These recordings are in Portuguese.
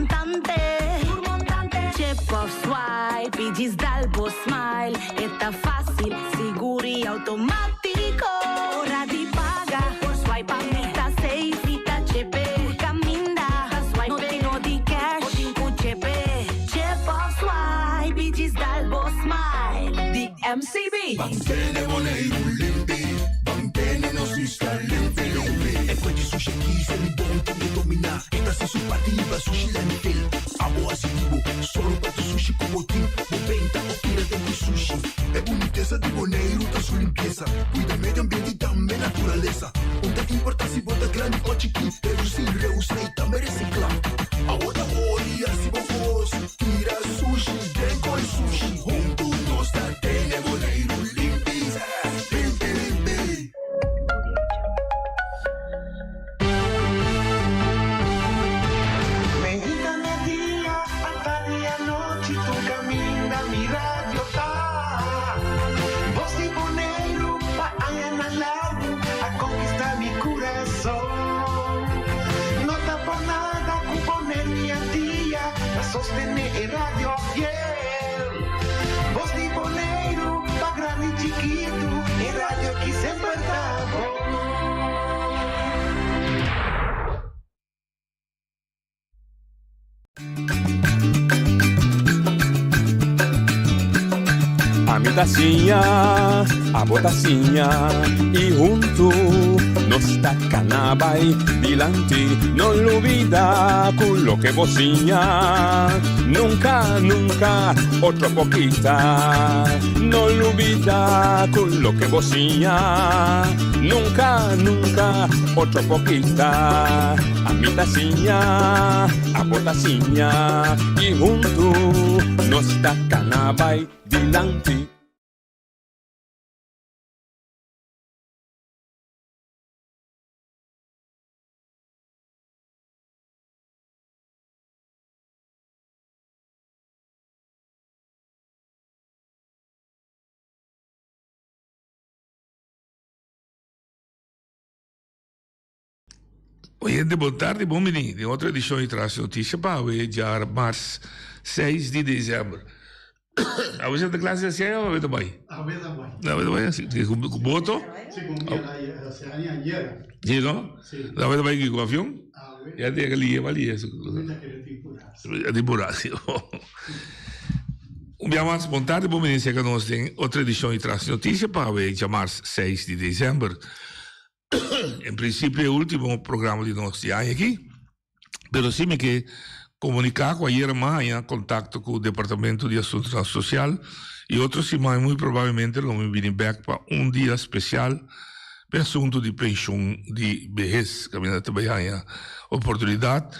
montante. C'è pop swipe, i gis dal bo smile. È fácil, sicuri, automatico. Ora di paga, por swipe a mita safe, ta cepe. Caminda, swipe, no tengo di cash, o din cepe. C'è pop swipe, i gis dal bo smile. Di MCB. Mantene money limpi, mantene no si sta limpi. E poi di sushi chi se li bonti di domina. Esta si su partiva sushi lentil. Amo asitivo, solo per tu sushi como team. Moventa o tira de sushi. É boniteza de boneiro da sua limpeza. Cuida medio ambiente e também natureza. Onde importa se bota grande ou chiquinho. Reduzir, reusar merece claro. Agora olha se vos tira sushi, tem com sushi. Junto nós tá tem boneiro limpi, limpi, limpi. Medita día, hasta día noche, tu camina mi radio tá. Voz de boneiro, pa allá lado, a conquistar mi corazón. No está por nada, con poner mi día, a sostener el radio fiel. Voz de boneiro, pa grande y chiquito, el radio aquí siempre está bom. A mi tacinha, a botacinha e junto nos tacanabay dilante, no olvida quello que vocinha, nunca, nunca, otra poquita, no olvida quello que vocinha, nunca, nunca, otra poquita, a mi tacinha, a botacinha e junto nos tacanabay dilante. Oyente, boa tarde, bom menino. De outra edição de Traz Notícia para o dia março 6 de dezembro. A você da classe assim, ou a bem? A ver também. A ver bem, assim, com boto? Sí, con la ciudadanía ayer. Sim, não? Sí. A ver bem com o avião? A ver. Já tem ali, ali. Mira que le figuras. É de Burásio. Dia março, boa tarde, bom menino. Que nós temos outra edição de Traz Notícia para o dia março 6 de dezembro. Em princípio, é o último programa de nosso ano aqui, mas sim que comunicar com a manhã contato com o Departamento de Assuntos Social e outros semanas, muito provavelmente, vamos vir back para dia especial para assunto de pensão de vejez, que a também a oportunidade.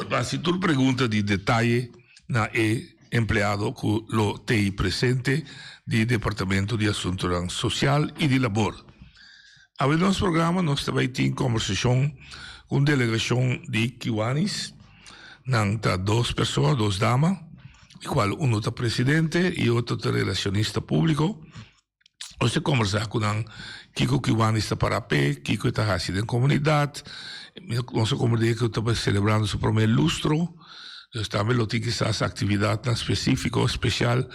Mas se tu pergunta de detalhe, na empregado com o TI presente do Departamento de Assuntos Social e de Labor. A ver, nosso programa, nós também temos conversação com a delegação de Kiwanis, tá duas pessoas, duas damas, e qual um é presidente e outro é relacionista público. Você conversar com Kiko Kiwanis para a pé, Kiko está assim em comunidade, nós conversamos que está celebrando seu primeiro lustro, nós também temos essa atividade específica, especial,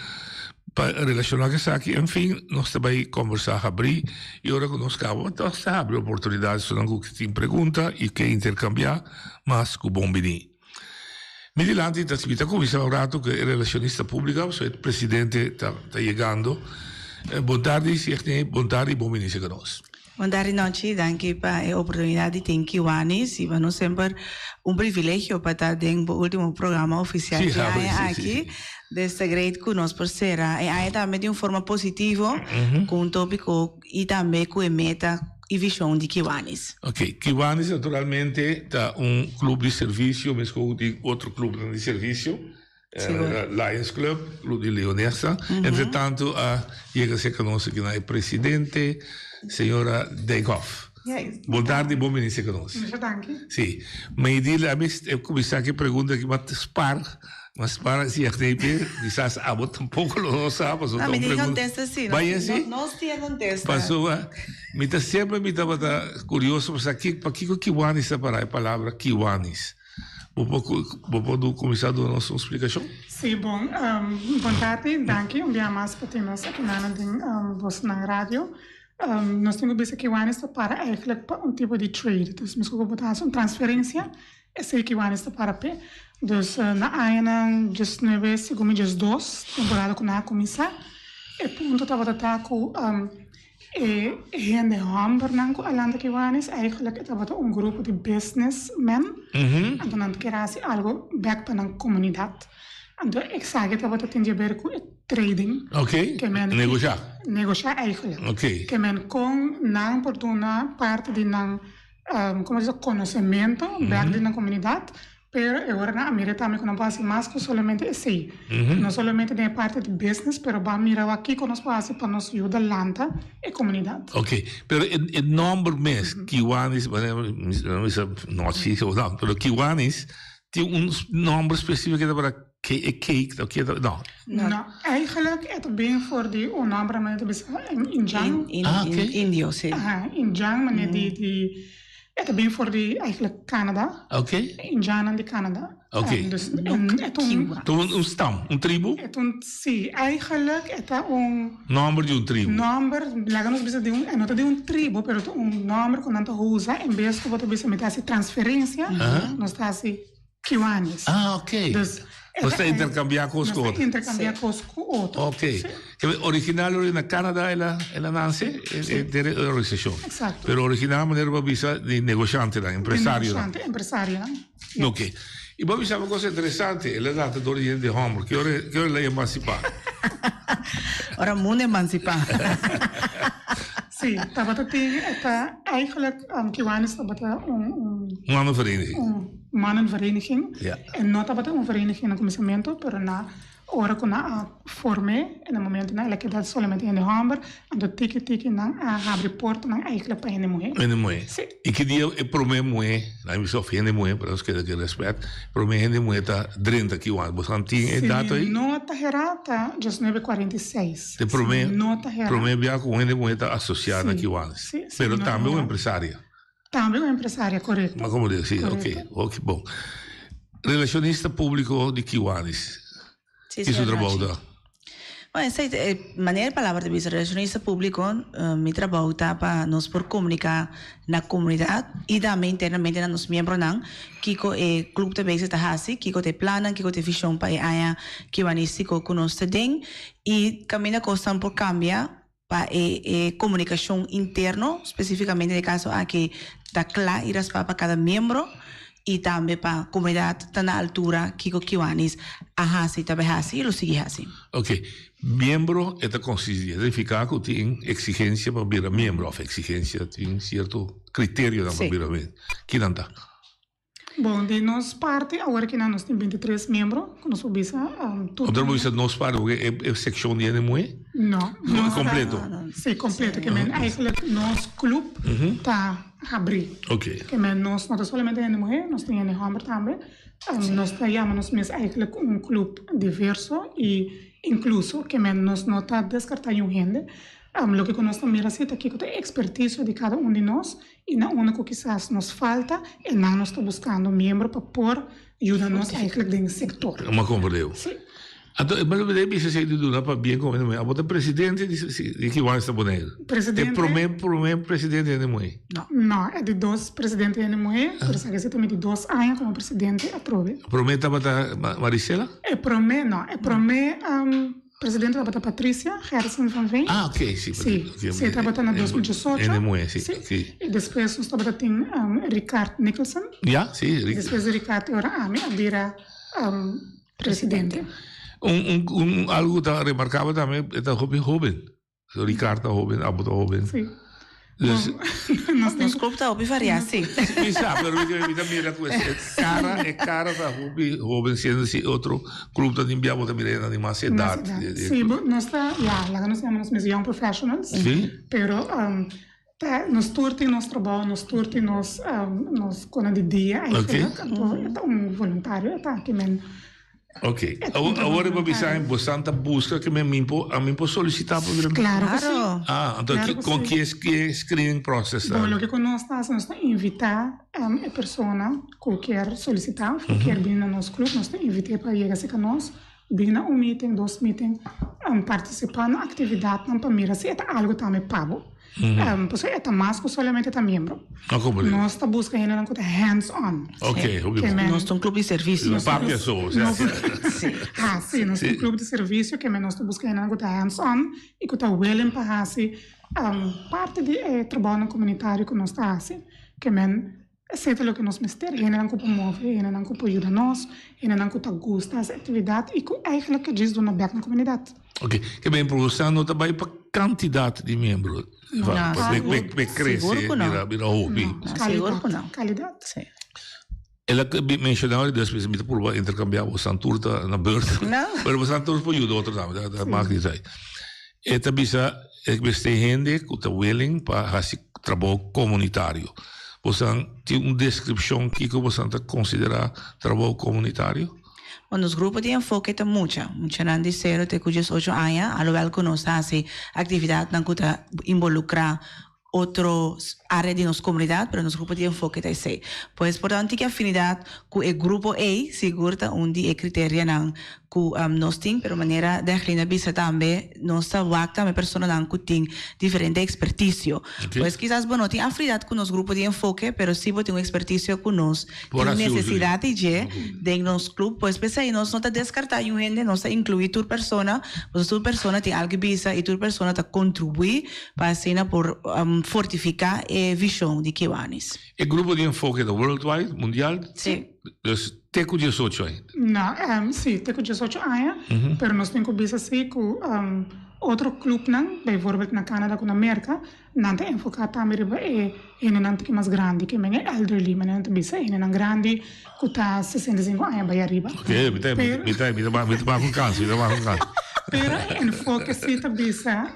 para relacionar com isso aqui, enfim, nós também conversar, abrir, e agora que nós acabamos, nós abrimos oportunidades, se não tem pergunta e quer intercambiar, mas com bom menino. Mediante da attività come vi lavorato che è relacionista pubblica, il presidente sta chegando. Buon tardi, buon tardi, buon benissimo a noi. Buongiorno noche, danke per l'opportunità di Kiwanis. E vano sempre un privilegio per estar en el último programa oficial sí, que hay sí, aquí. Sí. De este great que nos por será. E hay también de una forma positiva, con un tópico y también con meta e visión de Kiwanis. Ok, Kiwanis naturalmente è un club di servizio, mesmo di altro club di servizio, Lions Club, club di Leonessa. Entretanto, chega-se conosco che è presidente, signora Deghoff. Yes. Buon tardi, buon benissimo con noi. Sì, ma dire a me, come sa che pregunta che ma spar si acredita, quizás a vos tampoco lo sabes. A mí me contesta sí. Vaya sí. No te contesta. Passou, me está sempre me estava curioso, porque aqui para que Kiwanis é para a palavra Kiwanis. Pode começar a dar nossa explicação? Sim, bom. Boa tarde, danke. Dia mais para nós aqui na rádio. Nós temos visto que o está para eigenlijk tipo de trade. Dus misschien botar uma transferência. Esse que o está para pé. Dus na AINA, just 9, segundo just 2, temporada com a comissão. E ponto estava com gente hamburg nanko alanda que vanis eigenlijk estava grupo de businessmen. Então não queria algo back para a comunidade. Então exato estava tinha ver com trading. Ok. Negociar eigenlijk. Ok. Que men com não por uma parte de não como diz conhecimento back de na comunidade. Pero agora na América também não passa mais que somente assim. Não somente da parte de business, pero vamos mirar aqui que nós passa para nos ajudar lanta e comunidade. Ok, pero o nome mesmo, Kiwanis, não sei se não, pero Kiwanis tem nome específico para cake, não. Não, eigenlijk é bem voor die nome maar het is Injang. Indio, sim. Injang, maar die het bem voor die eigenlijk Canada. Oké. Indianen die Canada. Oké. Dus een stam, een tribu? Sim, eigenlijk het een number de een tribu. Number, lagamos bisa de een, não de een tribu, pero een number com tanto usa em vez que você bisa meter essa transferência, nós tá assim Kiwanis. Ok. Dus você intercambiar com os outros. Intercambiar com os outros. Ok. Original na Canada ela nasce de organização. Exato. Pero original maneira para bisa de negociante, empresário. Empresário. Ok. E para bisa uma coisa interessante, ela dá de origem de Homer, que hora ela emancipar. Ora mundo emancipar. Sim, eigenlijk Kiwanis mannenvereniging. Ja. En not een vereniging in commissamiento, pero na ora con a formé en el momento na que dat solamente in de hamber en de tiki na abre porta na eigenlijk para ene moe. Ene moe. Sí. E que dia é promê moe, na missão ene moe, para os que respeito, promê ene moe tá 30 Kiwanis. Você não tem data aí? Nota herata, just 946. De promê. Nota herata. Promê bia com ene moe tá associada a Kiwanis. Sim, pero também uma empresária. Também uma empresária, correto. Mas como diz, sim, ok, bom. Relacionista público de Kiwanis. Isso trabalho da. Bueno, essa maneira palavra de vista relacionista público, mi trabalho tá para nós por comunicar na comunidade e também internamente na nos membros não, que o clube de base está assim, que o te plana, que o te visão para aí que o anístico que nós tem e caminha constante por cambiar para comunicação interno, especificamente no caso aqui está claro irás para cada membro. E também para a comunidade está na altura que o Kiwanis ahasi, também ahasi e lo sigue assim. Ok. Membro é consiste, significa que tem exigência para virar membro, ou exigência, tem certo critério para virar membro. Que não está? Bom, de nós parte, agora que nós temos 23 membros, que nós visa tudo. Outra vez nós parte, é seção de NME? Não. Não, completo? Sim, completo. Que eigenlijk nosso clube está abrir. Ok. Que nós não somente NME, nós temos NHammer também. Nós chamamos eigenlijk clube diverso e incluso, que nós não está descartando gente. Lo que nós também recita aqui que tem expertise de cada de nós e na única que quizás nos falta e não nós estamos buscando membro para pôr ajuda-nos eigenlijk no sector. Uma compreendeu. Sim. Então, mas eu deve ser de dúvida para bem como é. O presidente de que vai estar bonito. Presidente. É presidente de NME. Não, é de dois presidentes de NME, por isso que você tem de 2 anos como presidente aprove. Promete para Maricela? É promete, não, é promete presidente da Patrícia Harrison Van Veen. Ah, ok, sim. Sim, trabalha na 2018. NME, sim. E depois nós trabalhamos com Richard Nicholson. Já, sim. E depois Richard agora vira presidente. Algo que remarcava também é o jovem. O Ricardo jovem, Abu jovem. Sim. Nos clube está ouvindo variar, sim. Mi sa, pero eu mira é cara da jovem sendo esse outro clube da Nimbiabo da Mirena de mais idade. Sim, nós está, lá nós chamamos de young professionals. Sim. Pero nos turti nos trabalho, nos turti nos quando de dia, então é voluntário, tá que Ok. Agora eu pensar em bastante busca que a mim pode solicitar para Claro que sim. Claro. então Claro que com sim. que screening process? Bom, o que nós estamos a invitar a pessoa que quer solicitar, que quer vir no nosso clube, nós invitamos para chegar a nós, vir a meeting, 2 meetings, participar na atividade, para mirar se é algo também pago. Porque é mais que somente é membro. Nós estamos buscando hands-on. Ok, Nós temos um clube de serviço. Papo é só. Sim, nós temos um clube de serviço que nós estamos buscando hands-on e que está willing para fazer parte do trabalho comunitário que nós estamos fazendo. Que aceita o que nós mistérios, ele não promove, ele não ajuda nós, ele não gosta dessa atividade e que eigenlijk diz do back na comunidade. Ok, que bem produção também para quantidade de membros. Para crescer, vira hobby. Qualidade. Sim. Ela mencionava depois me por intercambiar o santurta na beurt. Não. Mas o santurta pode ajudar outro nome, da marca de sai. E também beste gente que está willing para fazer trabalho comunitário. Você tem uma descrição que você considera trabalho comunitário? Bom, nos grupos de enfoque tem muita não dizer que cujos 8 anos, alhoewel que nós fazemos atividade não custa involucrar outras áreas de nossa comunidade, mas nos grupos de enfoque tem sei. Pois, portanto, que afinidade com o grupo A, segura onde é critério não que nós temos, pero maneira de clina bisa também nós trabalhamos também pessoas não que tem diferente expertise. Pois, quizás bom, tem afinidade com nosso grupo de enfoque, pero se você tem uma expertise com nós, tem necessidade de nosso clube, pois pensa aí nós não tá descartar um gente, nós tá incluir tua persona, pois tua persona tem algo bisa e tua persona tá contribuir para cena por fortificar a visão de Kiwanis. O grupo de enfoque da Worldwide, mundial? Sim. Dus tem 18 anos? Não, sim, tem 18 anos, mas nós temos que ver assim que outro clube, bijvoorbeeld na Canadá ou na América, não tem enfocado também em mais grande, que é elderly, mas não tem bisa, em grande, que está 65 anos para arriba. Ok, me dá com câncer, me dá com câncer. Pero enfoque sim tá bisa,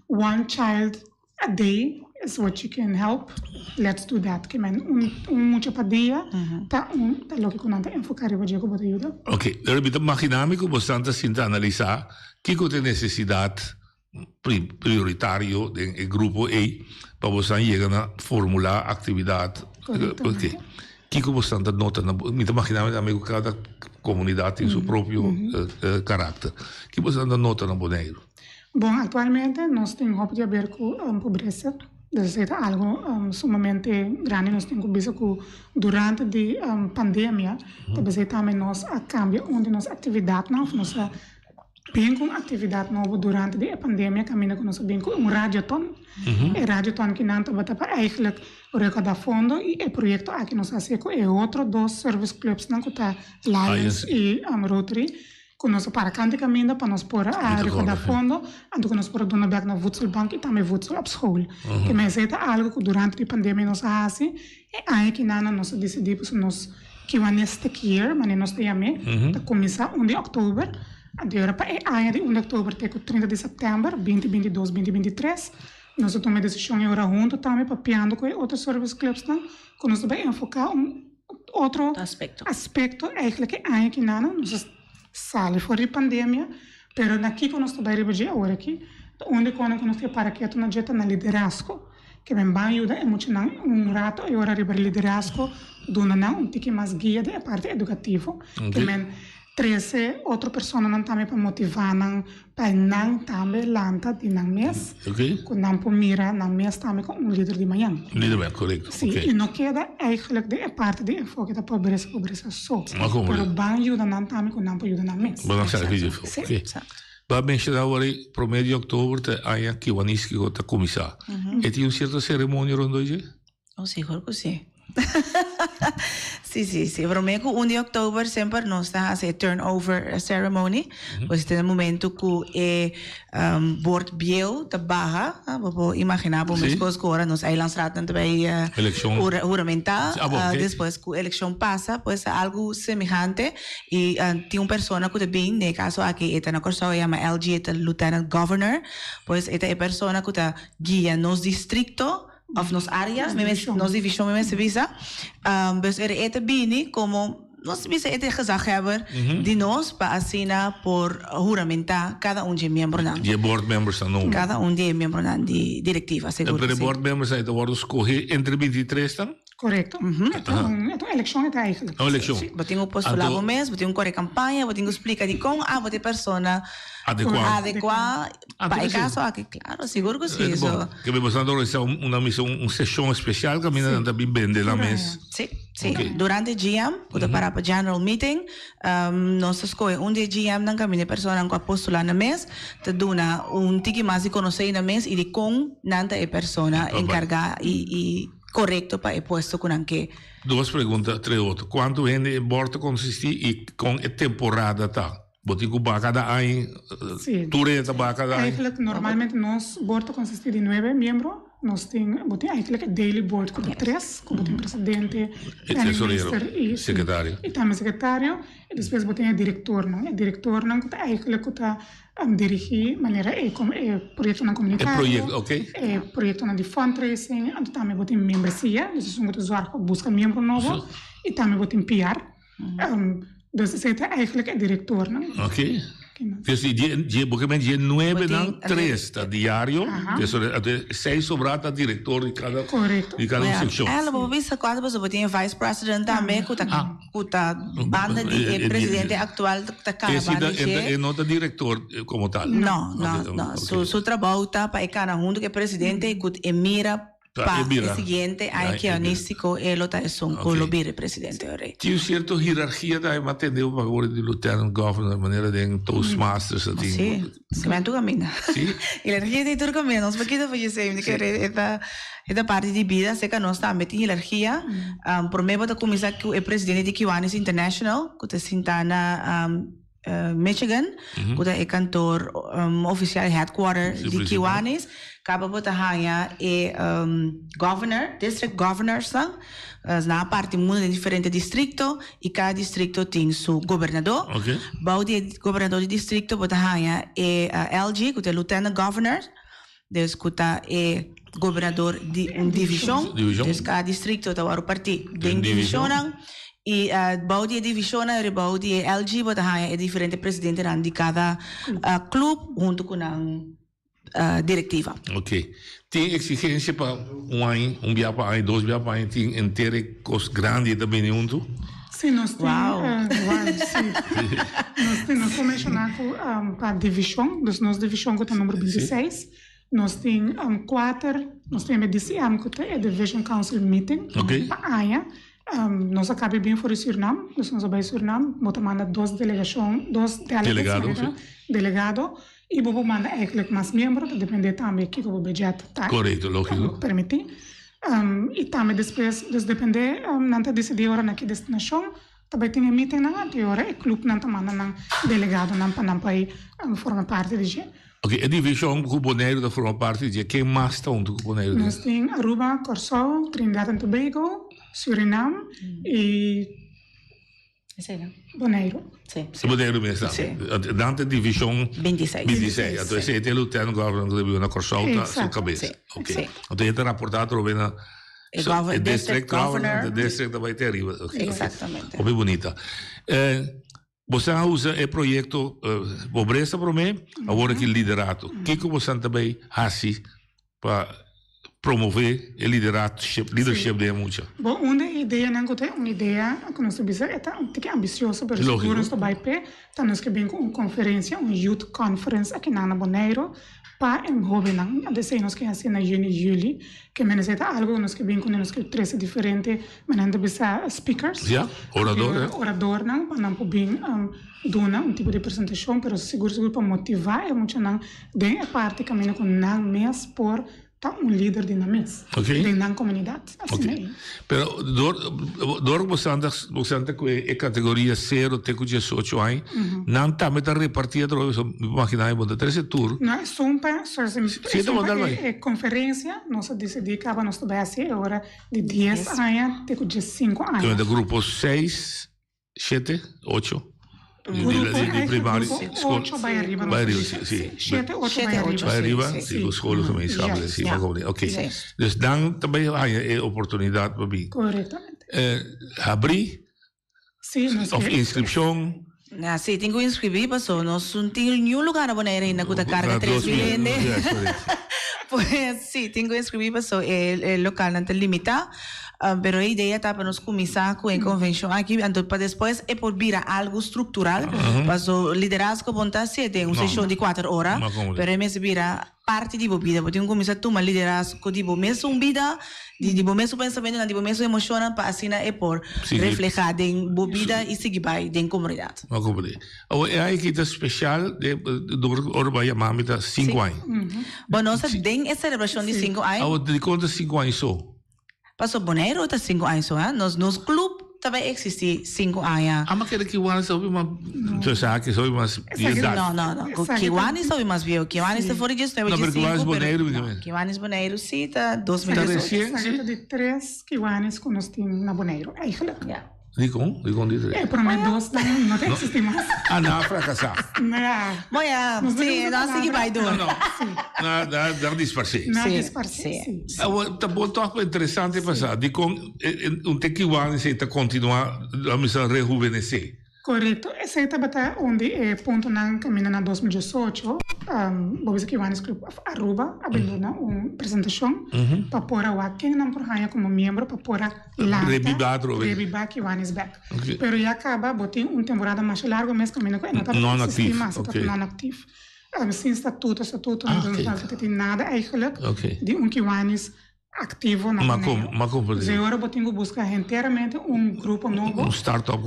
one child a day is what you can help. Let's do that. Que mucho para dia, tá lo que conta enfocar e vai que pode ajudar. Ok, eu me imaginando que você está sendo analisar que tem necessidade prioritário do grupo A para você chegar na formular atividade. Ok. Que você está notando? Me imaginando também que cada comunidade tem seu próprio caráter. Que você está notando no Bonaire? Bom, atualmente nós temos de ver com pobreza. É algo sumamente grande. Nós temos visto que durante a pandemia, também nós a cambio onde nossa atividade nova, nossa bem com atividade nova durante a pandemia, caminha com nossa bem com radioton. É radioton que não está para eigenlijk recaudar fundo e o projeto aqui nós fazemos é outro dos service clubs não que está Lions e Rotary. Que nós para canto caminho para nós pôr a recaudar fundo, então que nós pôr dona back na voedselbank e também voedsel op school. Que mas é algo que durante a pandemia nós fazemos e aí que nós decidimos nós que vai neste year, mas nós temos a começar 1 de outubro, agora para aí de 1 de outubro até 30 de setembro, 2022, 2023, nós tomamos a decisão agora junto também para piando com outros service clubs, que nós vamos enfocar outro aspecto eigenlijk que aí que nós sale fora de pandemia, pero daqui que nós trabalhamos agora aqui, onde quando nós temos para que na dieta na liderazgo, que me vai ajudar muito rato e agora riba liderazgo, dona não tique mais guia da parte educativa, que me 13 outra pessoa não também para motivar não para não também lanta de não mês, que não por mira não mês também com líder de manhã. Líder, correto. Sim, e não queda eigenlijk de parte de enfoque da pobreza só. Pero vai ajudar não também com não para ajudar não mês. Bom, serviço. Ok. Vai mencionar agora pro mês de outubro te aí aqui o anis que está começar. E tem certa cerimônia rondo hoje? Oh, seguro que sim. Sim. Para mim, o 1 de outubro sempre nós estamos a turnover ceremony. Pois tem um momento que o board biel da barra, vou imaginar, vamos coisas que agora nós aí lançar também juramental. Depois que a eleição passa, pois é algo semelhante e tem uma pessoa que também, no caso aqui, está na corção chama LG, é Lieutenant Governor, pois é a pessoa que está guia nos distritos of nos áreas, nos divisão mesmo visa, mas era bem como nos bisa ete gezaghebber die nos pa asina por juramenta cada de miembro nan. Die board members dan ook. Cada de miembro nan di directiva, seguro. En de board members zijn te worden escogidos entre 23 dan? Correcto. Então, eleição é eigenlijk. Een election. Botinho postular o mês, botinho corre campanha, botinho explica de como bote persona adequada para o caso aqui, claro, seguro que sim. Que vamos a organizar uma missão, uma sessão especial que a mina também vende na mesa. Sim, sim. Durante o GM, para o general meeting, nós escolhemos de GM não caminha persona que postular na mesa, te dona tiki mais de conhecer na mesa e de como nanta é persona encargar e correto para o posto com que. Duas perguntas, três outras. Quanto gente importa consistir e com a temporada tá? Botico para cada ano, tureta para cada ano. Eigenlijk, normalmente, nós board consiste de 9 membros. Nós temos eigenlijk daily board com 3, como tem presidente, tesoreiro, secretário. E também secretário. E depois tem o diretor, não? O diretor não que eigenlijk está dirigir maneira projeto na comunitário. É projeto, ok? É projeto na de fundraising. E também tem membresia. Então, nós usuário busca membro novo. E também tem PR. Dus ze zijn eigenlijk het directeur. No? Ok. Dus die 9 dan 3 dat diario. Dus 6 sobrata diretor de cada secção. Ela vou ver se quando você botinha vice president também com a banda de presidente atual da Câmara. E não da diretor como tal. Não. Seu trabalho tá para cada junto que presidente e mira para o seguinte, aí que anístico ele está com o bire presidente. Tinha uma certa hierarquia da matendeu para agora de lieutenant governor de maneira de Toastmasters assim. Sim, se vai tu caminha. Sim. Hierarquia de tu caminha, nós porque da fazer sempre que esta parte de vida, sei que nós também tem hierarquia. Por meio da começar que o presidente de Kiwanis International, que está sentado Michigan, que é cantor oficial headquarter de Kiwanis. Acaba de ganhar governor, district governors, na parte muito diferente distrito e cada distrito tem seu governador. O governador de distrito pode ganhar LG, que é lieutenant governor, desde é governador de uma divisão, desde cada distrito está o partido de divisão. E a divisão de LG pode ganhar diferente presidente de cada clube junto com diretiva. Ok. Tem exigência para um ano, para ano, 2 para ano, tem inteira coisa grande também junto? Sim, nós temos nós começamos com a divisão, nossa divisão que é o número 26. Nós temos 4, nós temos a DCM, que é a Division Council Meeting, para AIA. Nós acabamos bem for o Suriname, nós vamos Suriname, vamos mandar 2 delegados. E vou mandar eigenlijk mais membros, depende também aqui do budget tá. Correto, lógico. Permitir. E também depois, depende, não está decidido hora naquela destinação, também tem meeting na hora, e clube não está mandando delegado não para formar parte de gente. Ok, a divisão do Bonaire da forma parte de quem mais está onde o Bonaire? Nós temos Aruba, Curaçao, Trinidad and Tobago, Suriname e Bonaire. Sim. Bonaire mesmo. Dante divisão 26. Então esse é o lieutenant governor que vive na Curaçao da sua cabeça. Ok. Então ele está rapportato para o district governor, o district vai ter arriba. Exatamente. Muito bonita. Você usa o projeto Pobreza para mim, agora que liderato. O que você também faz para promover o leadership de muita? Bom, uma ideia não é uma ideia que nós temos é ambiciosa, mas seguro nós vai pé, tá nós que bem com uma conferência, uma youth conference aqui na Bonaire, para jovem não, desse nós que assim na junho e julho, que menos é algo nós que bem com nós que 13 diferente, mas não deve ser speakers, orador não, para não bem dona tipo de apresentação, mas seguro para motivar muito não, de parte caminho com não mesmo por tá líder de na mesa, de na comunidade, assim. Pero dor você anda com a categoria 0 até com 18 anos, não tá meta repartida, imaginar em 13 tour. Não, é conferência, nós decidimos que nós tivesse hora de 10 anos até com 5 anos. Então, grupo 6, 7, 8. De primário, escola. 8 vai arriba. 7, 8 vai arriba. Sim, os escolas também sabem assim. Ok. Então, também há a oportunidade para mim. Corretamente. Abrir Sim, nós Of inscrição? Sim, tenho que inscrever, passou. Nós não temos nenhum lugar na Bonaire na cuta carga 3 milhões. Pues sí, tengo que inscribir para el local no te limita, pero la idea está para nos começar com a convenção aqui, então para depois é por vir a algo estrutural, para o liderazgo ponta se tem sessão de 4 horas, pero é mesmo vira parte de vida, porque tem começar a tomar liderazgo de mesmo vida, de mesmo pensamento, de mesmo emoção, para assim é por reflejar em vida e seguir vai em comunidade. Uma comunidade. É aí que está especial do Orba Yamamita 5 anos. Bom, nós tem essa celebração de 5 anos. De quanto 5 anos só? Passou Bonaire está 5 anos só, nos clube também existe 5 anos. Mas aquele que o sabe uma que sabe mais Não. Kiwani sabe mais viejo. Kiwani está fora disso, não, porque Kiwani Bonaire, Kiwani Bonaire sim, está 2018. Está de 3 Kiwanis que nós temos na Bonaire, eigenlijk. De com? Para mim, 2 não tem existir mais. Não, fracassar. Não, sim, nós seguimos vai do. Não, disfarce. Sim. Tá bom, toque interessante passar. De com Kiwani se está continuar a missão rejuvenescer. Correto. Essa é onde ponto na caminho na 2018, vamos aqui Kiwanis Club Aruba abrindo uma apresentação para pôr a quem não por raia como membro para pôr lá revivar Kiwanis back. Pero já acaba botar uma temporada mais larga, mas caminho não ativo. Não ativo. Sem estatuto não tem nada eigenlijk de Kiwanis ativo na Bonaire. Agora eu tenho que buscar inteiramente grupo novo. Startup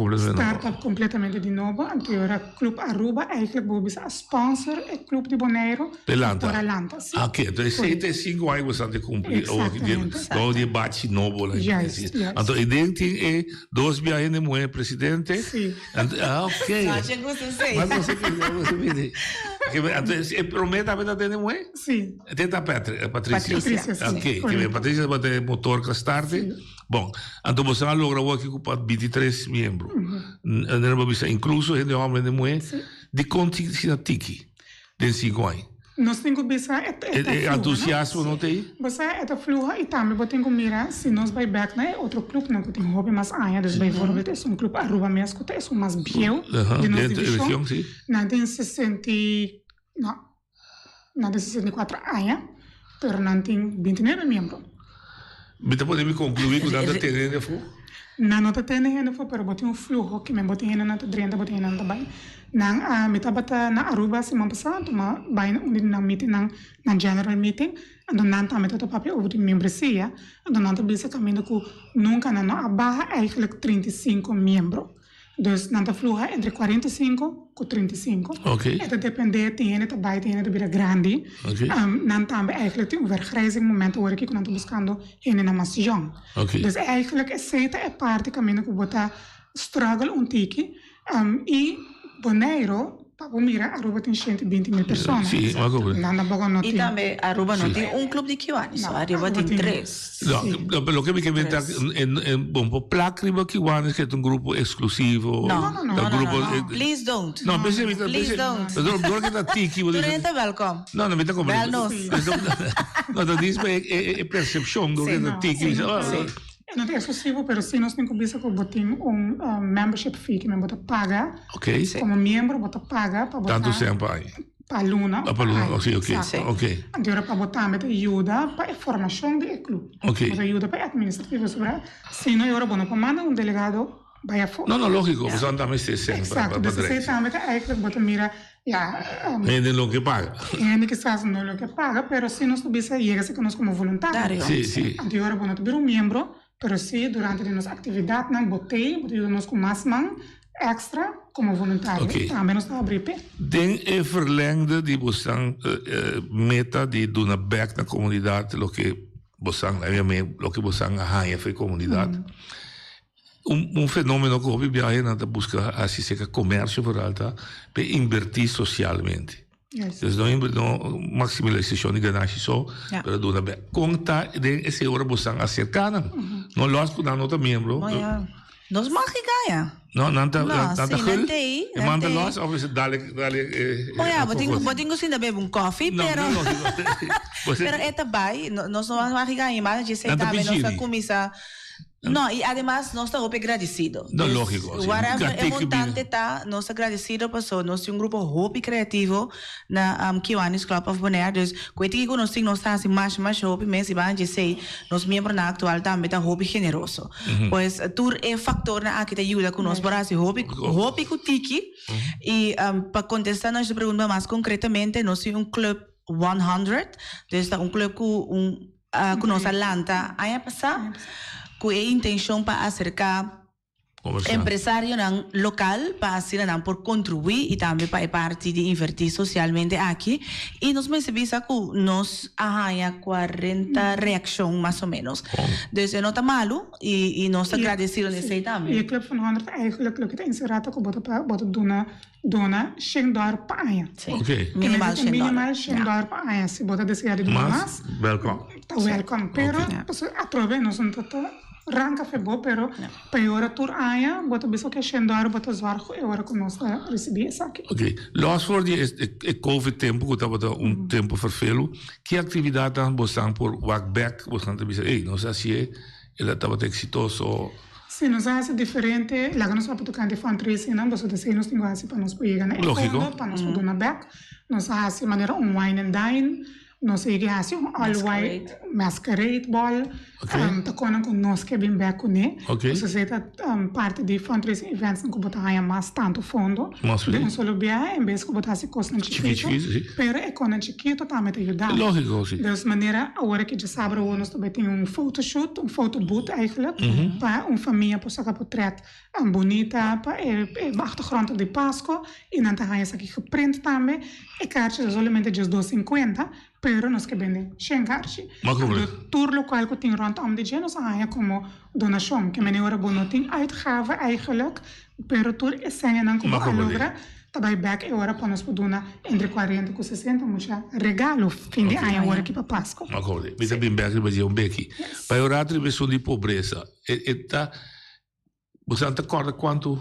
completamente de novo. Agora, Clube Aruba, eigenlijk vou a sponsor o Clube de Bonaire. Pelanta. Sim. Ok, então esse é 5 anos você tem que cumprir. O debate novo lá. Então, a ideia é 2 viagens de mulher presidente. Sim. Ok. Mas você pede. Então, promete a verdade de mulher? Sim. Tem a Patrícia. Ok, Patrícia vai ter motor que starte. Bom, então você logra aqui com 23 membros. Incluso de homem e mulher, de contigo tiki, de 5 anos. Nós temos que pensar entusiasmo não tem? Você é da fluha e também você tem que mirar se nós vai back na outro clube não que tem hobby mais aia, dus bijvoorbeeld is um clube Aruba mesmo que é mais bio de nossa divisão. Na tem 64 aia, pero não tem 29 membros. Você pode me concluir com nada terreno de fogo? Não tem terreno de fogo, pero botem um fluxo que me botem na drenda, botem na também. Nang mitabata na Aruba si mampasado ma bain undi na meeting na general meeting ando nanta metato papel over de membresia ando nanta bisa caminho ku nunca na abarra eigenlijk 35 membros. Dus nanta fluha entre 45 com 35. Okay. Het depende tiene te bij tiene te bira grande. Okay. Nanta ambe eigenlijk een vergrijzing moment hoor ik nanta buscando in na mas jong. Okay. Dus eigenlijk is het een parte caminho ku bota struggle un tiki e Bonaire, para mira, Aruba tem 120.000 pessoas. Sim, uma coisa. E também Aruba não tem clube de Kiwani, só Aruba tem 3. Não, pelo que me comentar, bom, placa Aruba Kiwani que é um grupo exclusivo. Não. Please don't. Não, please don't. Não, que tá tiki. Tu nem tá welcome. Não, me tá como. Não, tá diz é percepção do que tá tiki. Não é exclusivo, mas sim nós temos que ver que botem membership fee que me bota paga. Ok. Como membro bota paga para botar. Tanto sempre aí. Para aluna. Para aluna, sim, ok. Ok. Agora para botar me ajuda para a formação do clube. Ok. Para ajuda para administrativo sobre. Se não agora bom, para mandar delegado vai a fora. Não, lógico, você não também se sente. Exato. Então você também é bota mira Gente não que paga. Gente que sabe não que paga, mas se nós tubisa chega se que nós como voluntário. Sim. Agora bom, tu um membro. Pero sim, durante a nossa atividade, não botei nós com mais man extra como voluntário. Okay. Também nós estamos abrindo. Den é verlengde de você meta de doen back na comunidade, lo que você ganha para a comunidade. Fenômeno que eu vi aí na busca assim se comércio vooral tá, para invertir socialmente. Yes. Dus não maximalização de ganância só, para doen back. Conta de esse hora você acercar, não lost com nota membro. Nós mag ganha. Não tá gul. Manda nós, ou você dale. Botinho sim da bebe coffee, pero pero é também nós não mag ganha, mas a gente também nós começa No, y además no estamos agradecidos. No, lógico. Sí. Whatever Gati é que montante tá, nós agradecidos por nós um grupo hope criativo na Kiwanis Club of Bonaire. Dus, coito que nós temos nós assim mais hope, mas iban dizer nós membros na atual também tá hope generoso. Pois tur é factor na que te ajuda com nós para assim hope com tiki. E para contestar nós pergunta mais concretamente, nós temos club 100, dus club com nós Atlanta, aí passar com a intenção para acercar empresário local para assim por contribuir e também para parte de invertir socialmente aqui e nós percebemos que nós há 40 reações mais ou menos dus não está malo e nós agradecemos nesse também e o Club 100 eigenlijk lukt het inserat que bota dona $100 per aia. Ok. Minimal $100 per aia. Se bota desejar de mais, welcome. Welcome. Pero atrove nós não tá ranca febo, pero para hora tur aia, bota biso que $100 bota zorgo e hora que nós receber essa aqui. Ok. Los voor die COVID tempo, que estava tempo vervelo, que atividade dan bostan por walk back, bostan te dizer, ei, nós assim ele estava exitoso. Sim, nós é diferente. Lá nós vamos tocar de fundraising, não? Nós temos que nós para nós poder ganhar fundo, para nós poder na back. Nós fazemos maneira wine and dine. Nós fazemos all white masquerade ball. Tá com nós que bem back né. Nós fazemos parte de fundraising events que botar aí mais tanto fundo. De um solo bia, em vez que botar se custa chiquito. Pero é com chiquito também te ajuda. Lógico, sim. Dus maneira agora que já sabe nós também tem photoshoot, photobooth eigenlijk, para uma família para sacar portret bonita, para a achtergrond de Páscoa e dan tá essa aqui geprint também. E kaartjes é somente just $2.50, pero nós que vendem 100 kaartjes. De tour lokaal que tem rondom de gente, nós há como donação, que meneer bono tem uitgave eigenlijk, pero tour é sem não como alogra. Também back é hora para nós poder entre 40 e 60, muita regalo fim de ano agora aqui para Páscoa. Acorde. Mas também back é fazer becky. Para orar atribuição de pobreza, está você não acorda quanto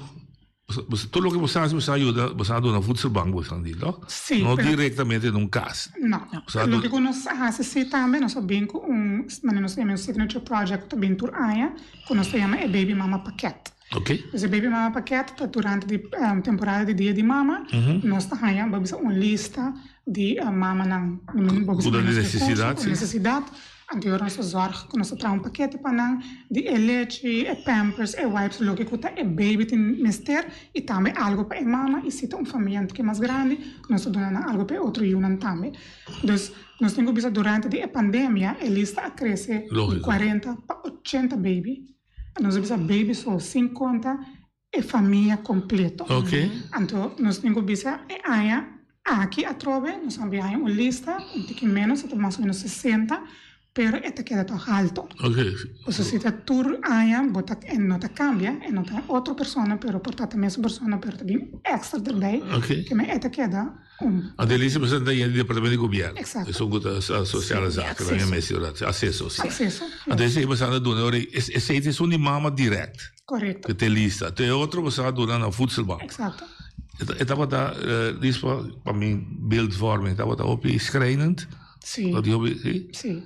tudo o que você faz, você ajuda, você dá na voedselbank, você não diz, não? Sim. Não diretamente num caso. Não. O que nós fazemos também, nós sabemos que nós temos um signature project também por AIA, que nós chamamos Baby Mama Paquete. Ok. Dus Baby Mama Paquete, durante a temporada de Dia de Mama, nós temos uma lista de mama com necessidade. Anterior nós zorg, nós traz paquete para de leite, pampers, wipes, lo que custa, baby tem mister e também algo para a mama e se tem uma família que é mais grande, nós damos algo para outro yunan também. Dus nós temos visto durante a pandemia, a lista cresce de 40 para 80 baby. Nós vimos baby só 50 e família completa. Ok. Então nós temos visto aqui a trove, nós temos uma lista, um pouquinho menos, até mais ou menos 60. Pero esta queda todo alto. Okay. O sea, si te tur aia, bota no te cambia, e no te otra persona, pero portate a mesma persona, pero também extra erbij. Okay. Que me esta queda A delícia você tem o departamento de governo. Exato. Isso é sociale zaken, dan je mensen dat acesso. Acesso. A delícia você anda doen, esse é um mama direct. Correto. Que te lista. Tem outro você anda doen na voedselbank. Exato. Estava daar, dit para mim beeldvorming, estava daar op schrijnend. Sim. Dat die hobby, sim.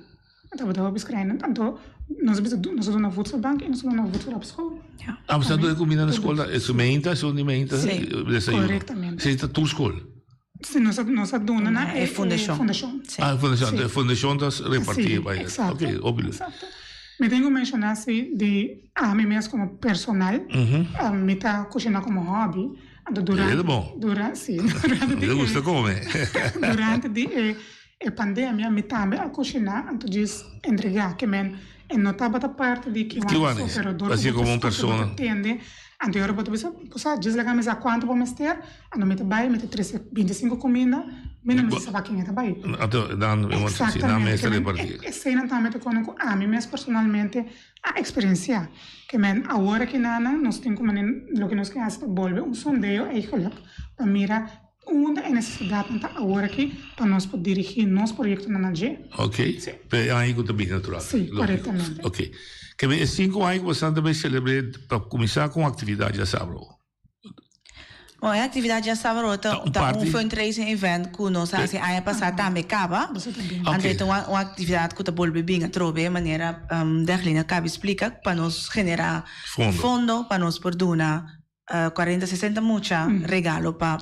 Estava daar op schrijnend. Então nós doen na voedselbank e nós doen na voedsel op school. Ja. Ah, mas está comida na escola, é gemeente, são de gemeente. Sim. Corretamente. Você está tu school. Sim, nós doen na fundação. Ah, fundação, fundação das repartir bij het. Oké, opgelost. Me tenho mencionado de a mim mesmo como personal, me tá cozinhar como hobby. É bom. Sim. Eu gosto comer. Durante a pandemia, me também a cozinhar, então diz entregar que men não estava da parte de que assim como uma pessoa. Então eu vou dizer, desligar a quanto vou mestre, não me trabalho, me 25 comida, me não me sabe quem é trabalho. Então, dan eu vou dizer, na mesa de partida. Essa não também com a mim mesmo personalmente a experiência que men agora que nada nós temos como lo que nós queremos volver sondeio eigenlijk para mirar onde é necessidade então agora aqui para nós poder dirigir nosso projeto na NG. Ok. Para aí que também natural. Sim, corretamente. Ok. Que bem, 5 anos você também celebrou para começar com atividade já sabe. Bom, a atividade já estava rota, fundraising event que nós assim ano passado também acaba. Então uma atividade que tá bom bem trobe maneira Darlene acaba explica para nós generar fundo para nós por dona 40-60 mucha regalo para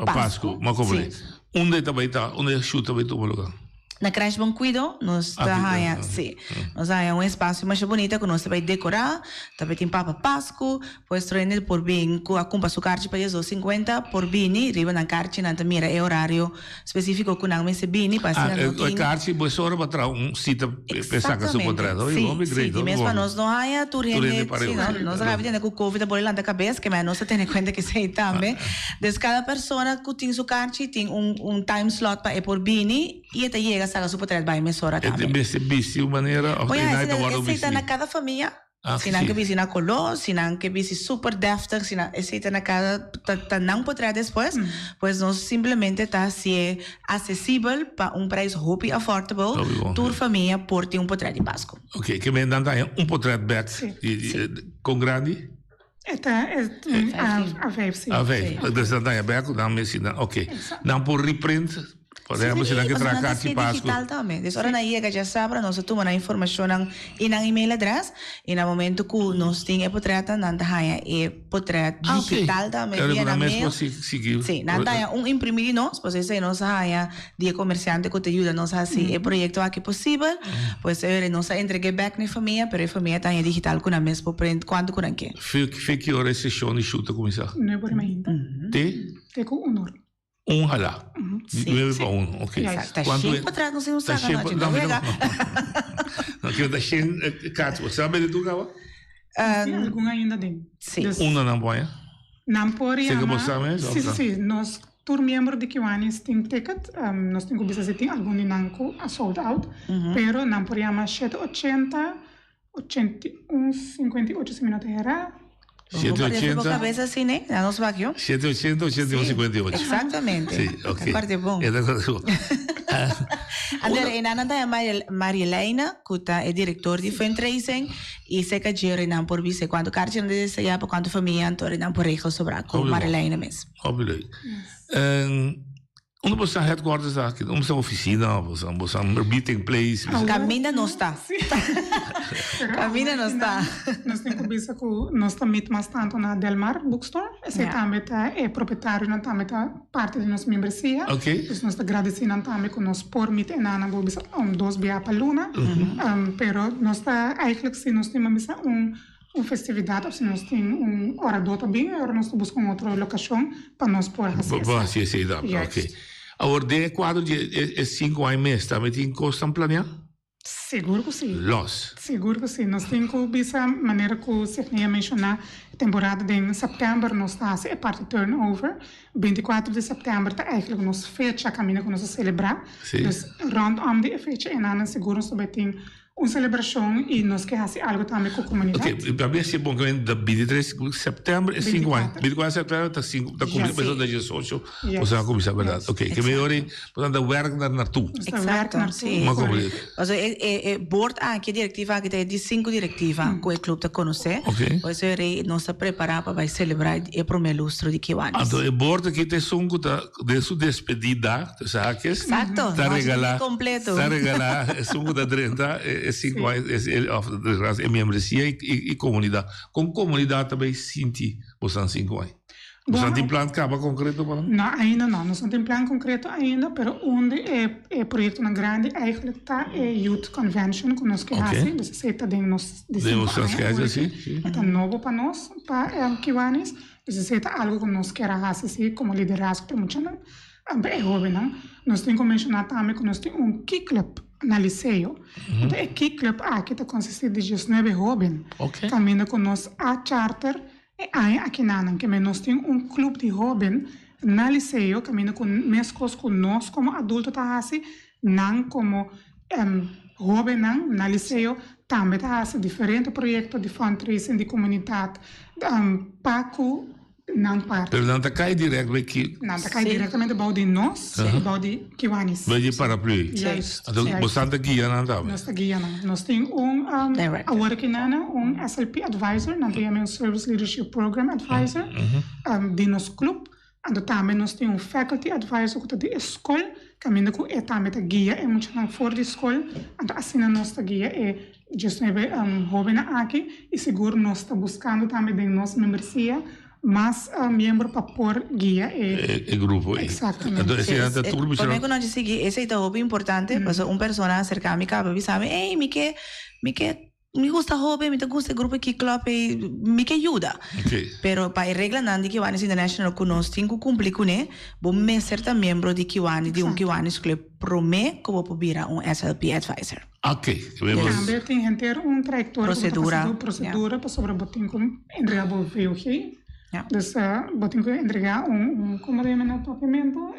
Páscoa. Mas como é? Onde também tá? Onde chuta também todo lugar? Na Creche Bom Cuido, nós temos espaço mais bonito que nós também decorar, também tem Papa Páscoa, pois treinar por bem, com a compra sua carte para Jesus 50 por bini, riba na carte na mira é horário específico com não mês bini para ser a carte boa hora para sítio pensar que se pode trazer, sim, mesmo para nós não há turene, nós sabemos que o Covid pode lá da cabeça, que mas nós temos conta que sei também, des cada pessoa que tem sua carte tem time slot para por bini e até chega a sua portrait by mesora também. É bem maneira of aceita na cada família. Se não que visi na colô, se não que visi super deftig, se não aceita na cada não portrait depois, pois nós simplesmente está se acessível para preço hope affordable, tour família por ter portrait de Páscoa. Ok, que me dan portrait back com grande? A vape, sim. A vape, dus dan je back, dan misschien, oké. Dan por reprint. Podemos ir a tracar de Páscoa. Digital também. Dessa hora na IEGA já sabe, nós temos a informação em e-mail address e no momento que nós temos a portrait, nós temos portrait digital também via na mail. Sim, nós temos imprimir nós, pois isso nós temos de comerciante que te ajuda nós assim o projeto aqui possível, pois nós entregue back na família, mas a família tem digital com a mesma print quanto com aqui. Que hora a sessão de chuta começar? 9 ainda. Te com 1 hora. Halá. 9 para 1, ok. Está cheio para trás, não sei se você não não que está cheio cartas. Você sabe de tudo, Sim, alguma ainda tem. Sim. Uma não põe? Não pode. Sim. Nós, tour membro de Kiwanis tem ticket, nós temos que ver se tem algum de nanco a sold out, pero não pode chamar 780, 81, 58 minutos era. 780. cabeça assim, né? Na nossa vaquinha. 780, 858. Exatamente. Sim, ok. Parte bom. André, e nana da Maria Helena, que é diretor de fundraising, e se que gera não por vice quando carta não deseja para quando família antora não por regras sobre com Maria Helena mesmo. Obviamente. Onde você headquarters aqui? Onde você oficina? Você meeting place? Caminha não está. Caminha não está. Nós temos que ver que nós também bastante na Delmar Bookstore. Esse também é proprietário, não também é parte de nossa membresia. Ok. Então nós agradecemos também que nós por meet e nana vou bisa 2 dias para Luna. Pero nós está eigenlijk se nós temos uma festividade, ou se nós temos orador também, agora nós buscamos outra locação para nós por fazer. Sim, ok. Agora, de quadro de 5 anos mês, também tem custo planear? Seguro que sim. Los? Seguro que sim. Nós temos que ver a maneira que o Sefnia mencionou, a temporada de setembro nós está a parte de turnover, 24 de setembro está eigenlijk nós fecha a caminho que nós celebrar. Então, rondom de fecha, e nada seguro nós também tem uma celebração e nós queremos fazer algo também com a comunidade. Ok, para mim é bom que de 23 de setembro é 5 anos. 24 de setembro está começando a dia social, você vai começar a verdade. Ok, que melhor é, portanto, werk naar naartoe. Exato, sim. Mas o board aqui, a diretiva aqui tem de 5 diretivas que o clube está conhecendo. Ok. Pois é, nós está preparado para celebrar o primeiro lustro de Kiwanis. Então, o board aqui tem som de sua despedida, sabe que? Exato. Está regalar. Completo. Está regalar, é som da 30, 5 anos, é membresia e comunidade. Com comunidade também sinto você 5 anos. Você tem plano de concreto para não? Não, ainda não. Nós não temos plano concreto ainda, mas onde é projeto na grande, eigenlijk está é Youth Convention, que nós queremos fazer. Você está dentro de 5 anos. É novo para nós, para Kiwanis. Você está algo que nós queremos fazer como liderazgo, promocionando. É jovem, não? Nós temos que mencionar também que nós temos Key Club na liceu. Então, o Key Club aqui está consistido de 19 jovens. Caminhando com nós a charter. E aí, aqui que nós temos clube de jovens na liceu, caminhando com mescos com nós como adultos, não como jovem na liceu, também diferentes projetos de fundraising de comunidade, para não parte. Pero não cai direto aqui. Não cai diretamente para de nós, para de Kiwanis. Vai de paraplu. Então, você está guiando, não está? Nós está guiando. Nós temos agora aqui SLP Advisor, nós temos Service Leadership Program Advisor, de nosso clube. Ando também nós temos faculty advisor que de escola, caminho que é também a guia é muito não fora de escola, ando assim a nossa guia é just jovem aqui e seguro nós está buscando também de nossa membresia mas membro para pôr guia e grupo. Exatamente. Então, por mim, quando eu disse esse é o importante, porque uma pessoa cerca me cabe, sabe, ei, me gusta hobby, me gusta grupo que club, me que ajuda. Pero para a regra não de Kiwanis International conosco, tem que cumprir com ele, bom, me certa membro de Kiwanis, de Kiwanis Club, promete que vou virar SLP advisor. Ok. Também tem que ter trajetória, procedura para sobre botin com entregar o VUG. Dus botin com entregar como é documento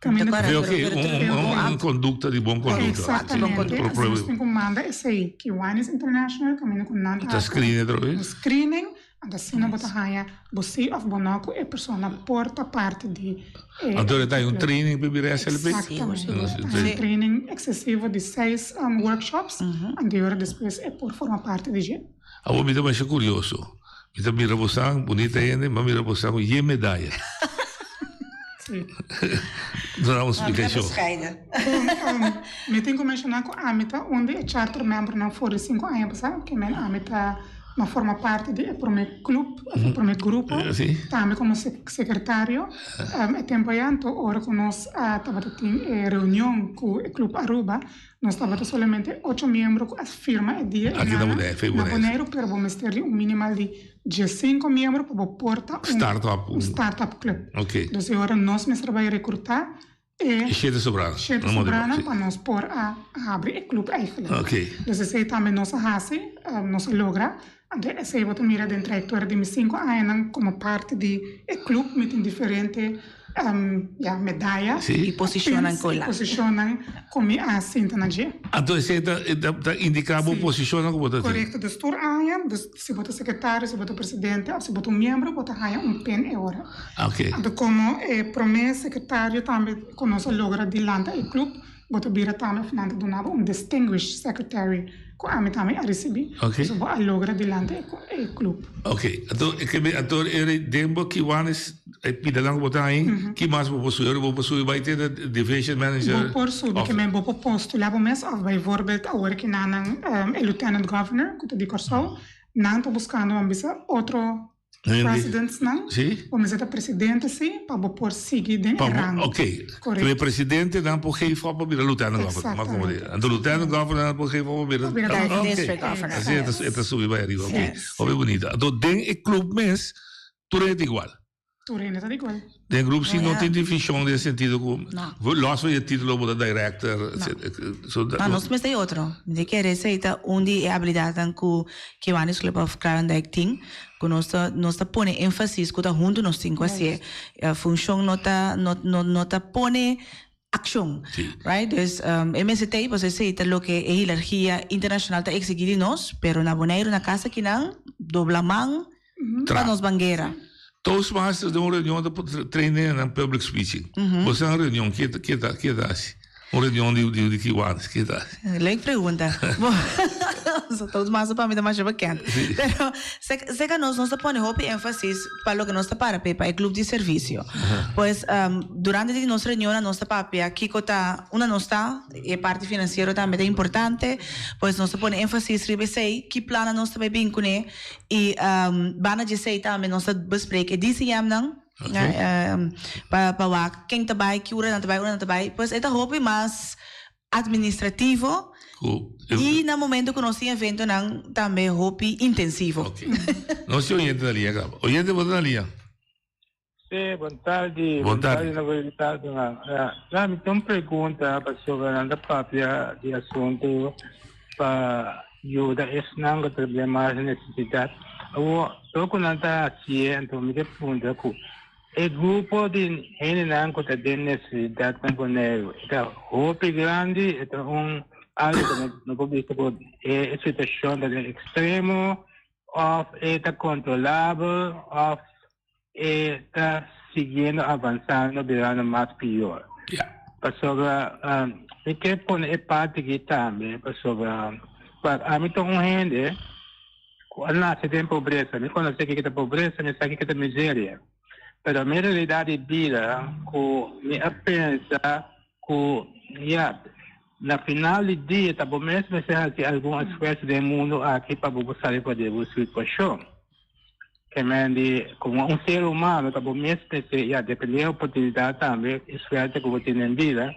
uma conduta de boa conduta. Exatamente. Nós temos que mandar esse aí, Kiwanis International, caminho com nada. Está screening outra vez? Screening, assim não bota raia, você of bonoco é pessoa porta parte de. Então tem training para virar SLP? Exatamente. Um training excessivo de 6 workshops, e de hora depois é por formar parte de G. A mim também é curioso. Me mira você, bonita ainda, mas mira você com medalha. Não uma explicação. Me tenho que mencionar que a Amita, onde é charter member não for 5 anos, sabe? Que a Amita não forma parte do primeiro clube, do primeiro grupo. Também como secretário. É tempo antes, hora que nós estávamos em reunião com o Clube Aruba, nós estávamos somente 8 membros com a firma e dia. Aqui na Bonaire, pero vamos ter minimal de 5 membros para portar startup club. Então, agora nós trabalhamos a recrutar e cheio de sobrana para nós pôr a abrir o clube eigenlijk. Então, esse também nossa raça, nossa logra. Esse é o mira dentro da trajetória de 5 anos como parte do clube, me tem diferente medalha e posicionam como a cinta na G. Então, esse indica a posição como está. Correto, do tour se bota secretário, se bota presidente, se bota membro, bota pen e hora. Então, como promessa secretário também conosco logra dilanta o clube, bota bira também finalmente donava distinguished secretary com a mim também a receber. So a logra dilante o clube. Então ele dembo que Kiwanis pida lang botar aí, que mais vou possuir vai ter division manager. Vou possuir que vou postular mes of bijvoorbeeld agora que nanan lieutenant governor que te Corsol, não estou buscando outro presidentes não? Vamos dizer presidente sim, para pôr seguir dentro do rango. O presidente não pode ir para virar lieutenant governor. Então lieutenant governor pode ir para virar district governor. Assim é subir vai arriba. Ok, bonito. Então dentro do clube mês tudo é igual. Tudo é igual. Dentro do grupo sim não tem divisão nesse sentido. Lost o título da director. Não, nós temos aí outro. De que receita onde é habilidade com que Kiwanis Club of Clarendon tem. Que nós põe ênfase que está junto nós temos assim a função nota põe ação, right? Então MST você sei lo que é hierarquia internacional está exigir nós, pero na Bonaire na casa que não dobla mão para nós bangueira. Toastmasters de uma reunião de treinar em public speaking. Você é uma reunião que é assim. Uma reunião de Kiwanis, que é assim. Legal pergunta. Toastmasters para mim é mais bacana. Pero sei que nós ponemos ênfase para o que nós para o clube de serviço. Pois durante a nossa reunião nós para aqui está uma nossa e parte financeira também é importante. Pois nós ponemos ênfase sei que plano nós também bem com ele e bana de sei também nós bespreek disse não para quem trabalha que ura não trabalha pois é hobby mais administrativo e no momento que nós temos evento também hobby intensivo. Nós temos oyente na linha, oyente boa na linha. Sim, boa tarde. Boa tarde. Já me tem uma pergunta sobre a própria de assunto para ajudar esse não problema de necessidade. Eu quando está então me pergunta o grupo de gente que tem necessidade também é grande, é algo no público é situação de extremo, ou é controlável, ou está seguindo avançando, virando mais pior. Porque que põe parte aqui também, a mim tem gente quando se tem pobreza, quando se tem pobreza, se tem miséria. Pero a realidade de vida, que me pensa que na final do dia, tá bom mesmo se alguma espécie de mundo aqui para buscar para a situação. Que como um ser humano, tá bom mesmo se depende da oportunidade também, espécie que você tem em vida.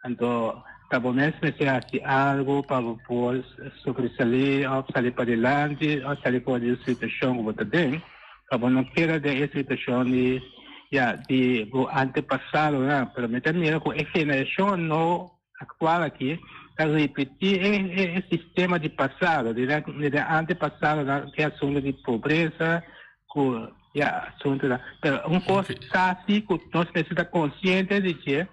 Então, tá bom mesmo se algo para poder sobresair, ou sair para adelante, ou sair para a situação que você tem. Tá bom, não quero de situação de antepassado, né? Pero me termina com a geração no atual aqui, a repetir o sistema de passado, de antepassado, que é assunto de pobreza, que assunto da... Pero uma coisa assim, que nós precisamos estar conscientes de que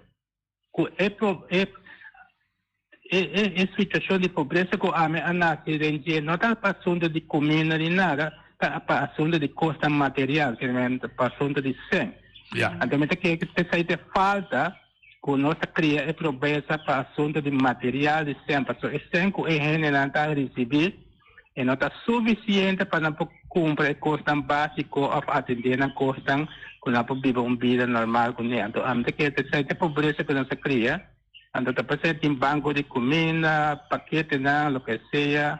a situação de pobreza que a nascer não está para assunto de comida nem nada, está para assunto de custo material, que é para assunto de sangue. Então, que precisa falta que nós criamos a pobreza para assunto de material de sangue, porque o sangue é generado a receber e não está suficiente para cumprir custo básico ou atender a custo que não pode viver uma vida normal com ele. Então, que precisa a pobreza que nós criamos. Então, precisa de banco de comida, paquete, o que seja.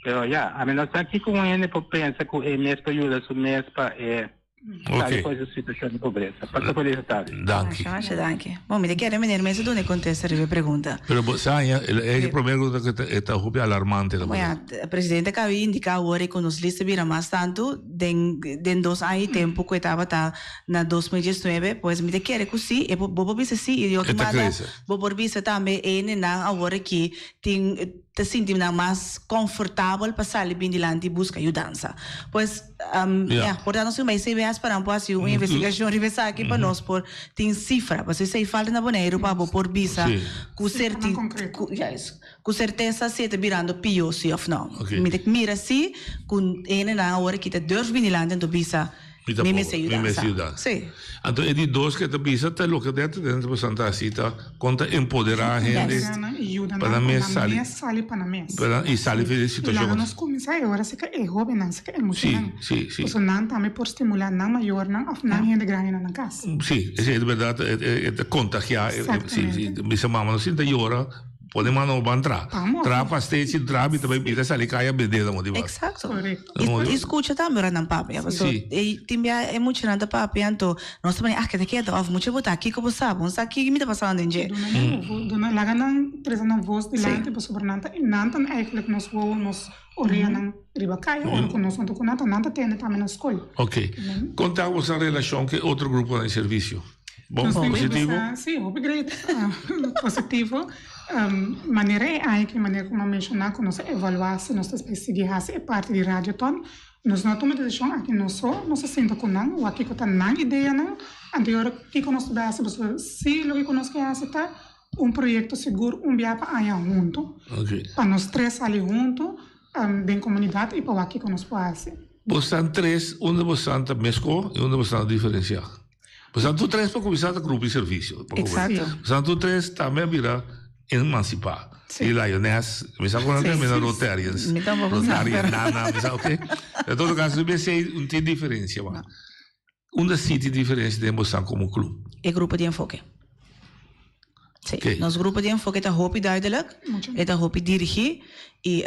Pero a menos aqui com ele, eu penso que é mesmo ajuda o mês para depois a situação de pobreza. Para poder estar. Danke. Bom, me quero meneer mensen doen, ik contesta a pergunta. Pero é o primeiro que está alarmante. O presidente acabou de indicar agora que nos lista vira mais tanto, den 2 anos tempo que estava na 2019, pois me quero que sim, e vou ver se e eu vou ver também ele na agora que tem te sentir mais confortável para sair bem adiante e buscar ajuda. Pois, portanto, se vai ser para fazer uma investigação reversar aqui para nós, por tem cifra, para se falta na boneiro para por visa, com certeza se está virando pior se ou não. Mira se com ele na hora que te durf bem adiante do visa. Me ajuda. Sim. Então, é de dois que te pisa, te lo que dentro de Santa Cita, conta empoderar a gente para sair para mesa. E sair de situação. Lá nós começamos agora se que é jovem, não se que é emocionante. Sim. Então, não também por estimular não maior, não gente grande na casa. Sim, é verdade, é contagiar. Sim, me chamamos assim, da hora. Podemos não entrar. Trapa, stage, trapa e também precisa sair caia bedeira motivado. Exato. Escuta também na papi. E também é emocionante papi, então nós também que daqui é da muito botar aqui como sabe, não sabe que me está passando em dia. Dona lá não presa não voz de lante para sobrenanta e não tan eigenlijk nos vou nos orientam riba caia ou que nós não conata não tem também na escola. Ok. Contamos a relação que outro grupo de serviço. Bom, positivo? Sim, positivo. Maneira como mencionar, que nós evaluasse, nós seguimos a parte de radioton, nós não tomamos decisão aqui nós senta com não, ou aqui que está na ideia não, anterior que nós base, se o que nós queremos está projeto seguro, dia para aí junto, para nós três ali junto, bem comunidade e para aqui que nós podemos. Você três, onde você está mesco e onde você está diferenciado. Você tu três para começar a grupo de serviço. Exato. Você tu três também vira emancipar. E Lioness, me sabe quando tem na Rotarians. Rotarians, nada, ok? Em todo caso, eu pensei não tem diferença, mas onde sim tem diferença de emoção como clube? É grupo de enfoque. Sim, nosso grupo de enfoque está roupa duidelijk, está roupa dirigir e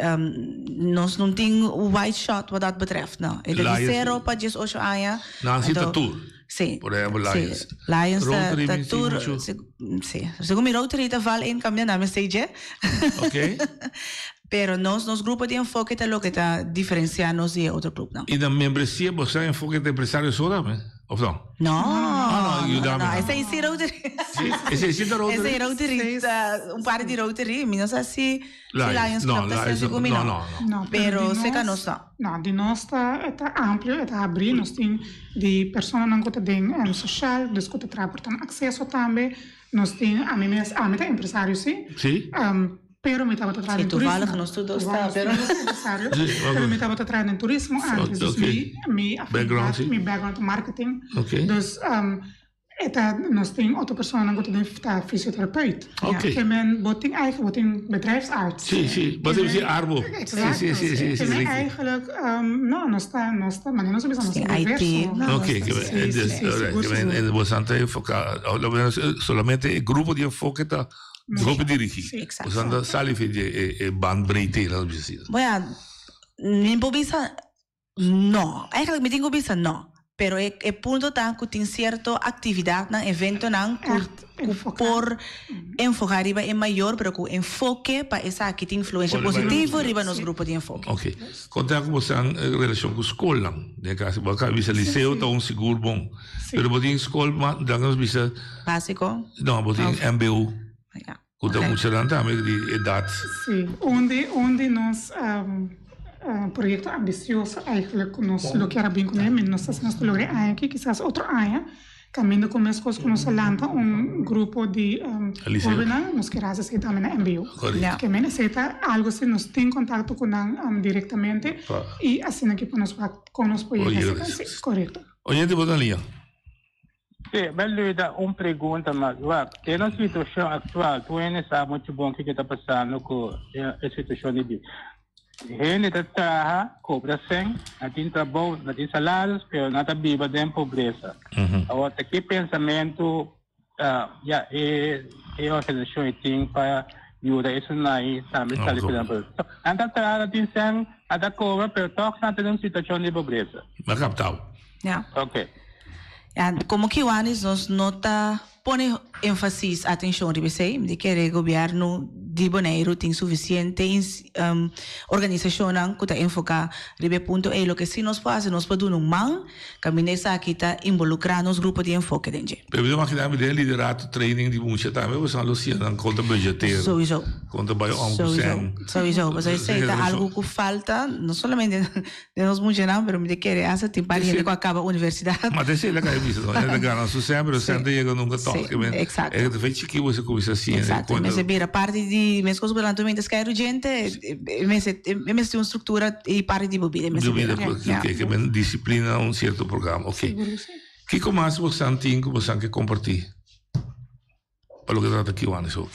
nós não temos o white shot wat dat betreft, não. É de 0 para 18 anos. Não, sim, está tudo. Sim. Por exemplo, Lions. Lions está tudo. Sim. Segundo Rotary está vale em caminho na mensagem. Ok. Pero nosso grupo de enfoque está lo que está diferenciando de outro grupo, não. E na membresia você é enfoque de empresário só também? Ou não? Não, esse é esse Rotary. Esse é Rotary? Esse é Rotary, par de Rotary, não sei se Lions Club está sendo comigo, não. Pero se que nós não. Não, de nós está amplo, está abrir, nós temos de pessoas não que têm social, de que têm acesso também, nós temos a mim é empresário, sim. Sim. Pero me estava trazendo em turismo. Tu nós todos está, pero me estava trazendo em turismo antes, meu background marketing. Dus Nós temos outra pessoa que é fisioterapeuta. Ok. Que men boting eigen, boting bedrijfsarts. Sim. Mas deve ser arbo. Exact. Sim. Men eigenlijk, nós está, maar nós precisamos Sim, IT. Ok, que você focar, solamente o grupo de enfoque está grupo dirigir. Exact. Você anda sali de bandbreedte, dat is het. Bueno, min pobisa no. Eigenlijk me tengo pobisa no. Pero el punto tan que tiene cierta actividad, un evento por enfocar arriba es mayor, pero con enfoque para esa que tiene influencia positiva arriba en los grupos de enfoque. Ok. Conta com você em relação com a escola, né? Caso você visa liceu, tá seguro bom. Pero você em escola, dá-nos visa Básico. não, você em MBU. Conta com você lá também de idade. Sim, onde nós projeto ambicioso eigenlijk nós lo que era bem com ele, nós estamos logrando aqui, quizás outro área, caminhando com as coisas que nós lanta grupo de jovens, nós queremos ser também na MBU. Que men aceita algo se nós tem contato com diretamente e assim aqui para nós com os projetos. Correto. Oyente, boa linha. Sim, bello da pergunta, mas tem uma situação atual, tu ainda sabe muito bom o que está passando com a situação de gente trabalha, cobra sem, não tem trabalho, não tem salários, mas não está viva de pobreza. Agora, que pensamento é a organização tem para ajudar isso aí, sabe? Não está trabalhando, tem sem, não está cobra, mas não tem uma situação de pobreza. Mas capital. Ok. Como que nós nota pone énfasis, atenção, de que o governo de Bonaire tem suficiente organização que está enfocada ribe ponto é o que se nós fazemos, nós podemos caminhar aqui está involucrar nos grupos de enfoque dentro. Eu vou imaginar que liderado training de muita também, você não se não conta budgeteiro. Sowieso. Conta by Sowieso. Você aceita algo que falta, não somente de nós funcionar, mas de que essa tem para gente que acaba a universidade. Mas deixa ele cair nisso, não é ganhar sempre, o centro chega nunca toca. Exato. É que feito que você começa assim. Exato. Mas a parte de minhas coisas durante o momento que é urgente, mas tem uma estrutura e parte de bebida. Bebida, que disciplina um certo programa. Ok. Que começa você tem que você quer compartilhar? Para o que trata aqui o ano isso.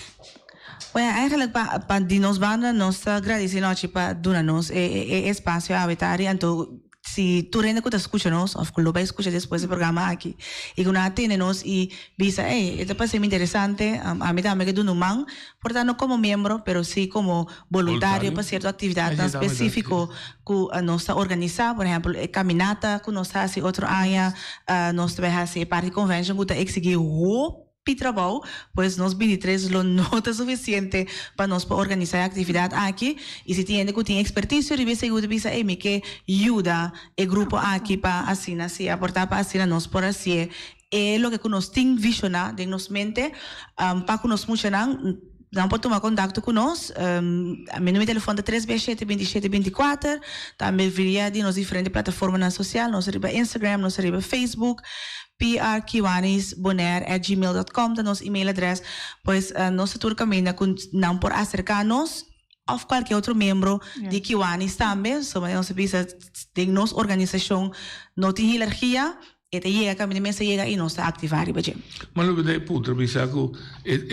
Bueno, eigenlijk para de nos banda nós agradecemos para donar-nos espaço a habitar então se tu rende que te escucha-nos ou que lo vai escuchar depois do programa aqui e que não atende-nos e visa, esta parece muito interessante, a mim também que do não portanto como membro, pero sí como voluntário para certa atividade tan específico que nós organiza, por exemplo, caminata que nós faz outro área, nós faz parte de convention que exigir trabalho, pois nós 23 não nota suficiente para nós organizar a atividade aqui e se tem que tem expertise e você usa bisa me que ajuda o grupo aqui para assim aportar para assim nós por assim é o que nós tem visionar de nos mente para que nós funcionar não pode tomar contato conosco. Meu número de telefone é 327-2724. Também viria de nos diferentes plataformas sociais. Nós arriba Instagram, nós arriba Facebook, prkiwanisbonaire@gmail.com, da nosso e-mail adresse. Pois nós tour caminha com não por acercar-nos ou qualquer outro membro de Kiwanis também. So, nós sabemos de nossa organização não tem hierarquia. Eta chega, caminho chega e nós ativar e bajem. Mas o que putra bisa que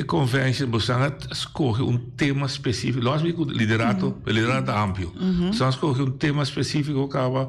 a conferência você escolhe tema específico. Nós vimos liderado amplo. Você escolhe tema específico que acaba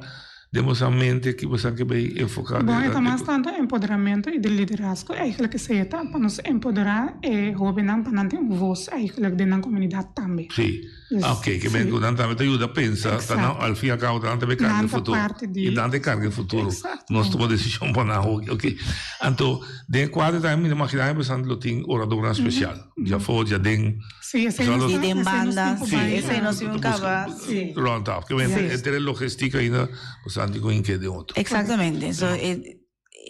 demonstrando mente que você quer enfocar. Bom, então mais tanto empoderamento e de liderazgo eigenlijk se para nos empoderar e jovens para ter voz eigenlijk dentro da comunidade também. Sim. Ok, que bem, quando também te ajuda a pensar, ao fim e ao cabo, também carga o futuro. E tanto carga o futuro. Nós tomamos decisão para não, ok. Então, de quadro também, imaginar, pensando que tem oradora especial. Já foi, já tem. Sim, esse é tem banda. Sim, esse é nosso cava. Sim. Pronto, que bem, é ter logística ainda, pensando com inquérito de outro. Exatamente. So,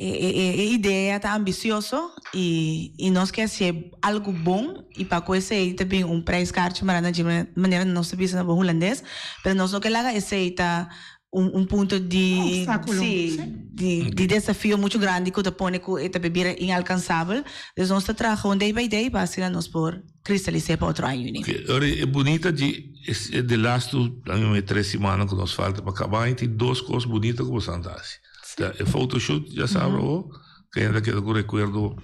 a ideia está ambiciosa e nós queremos ser algo bom e para isso aí também preço caro de maneira não se precisa no holandês, mas nós não queremos aceitar ponto de desafio muito grande que põe que esta bebida inalcançável. Então nós estamos trabalhando day by day para assim nós por cristalizar para outro ano. Agora é bonita de last 3 semanas que nos falta para acabar e tem 2 coisas bonitas que você andasse. É photoshoot, já sabe, que ainda queda com recuerdo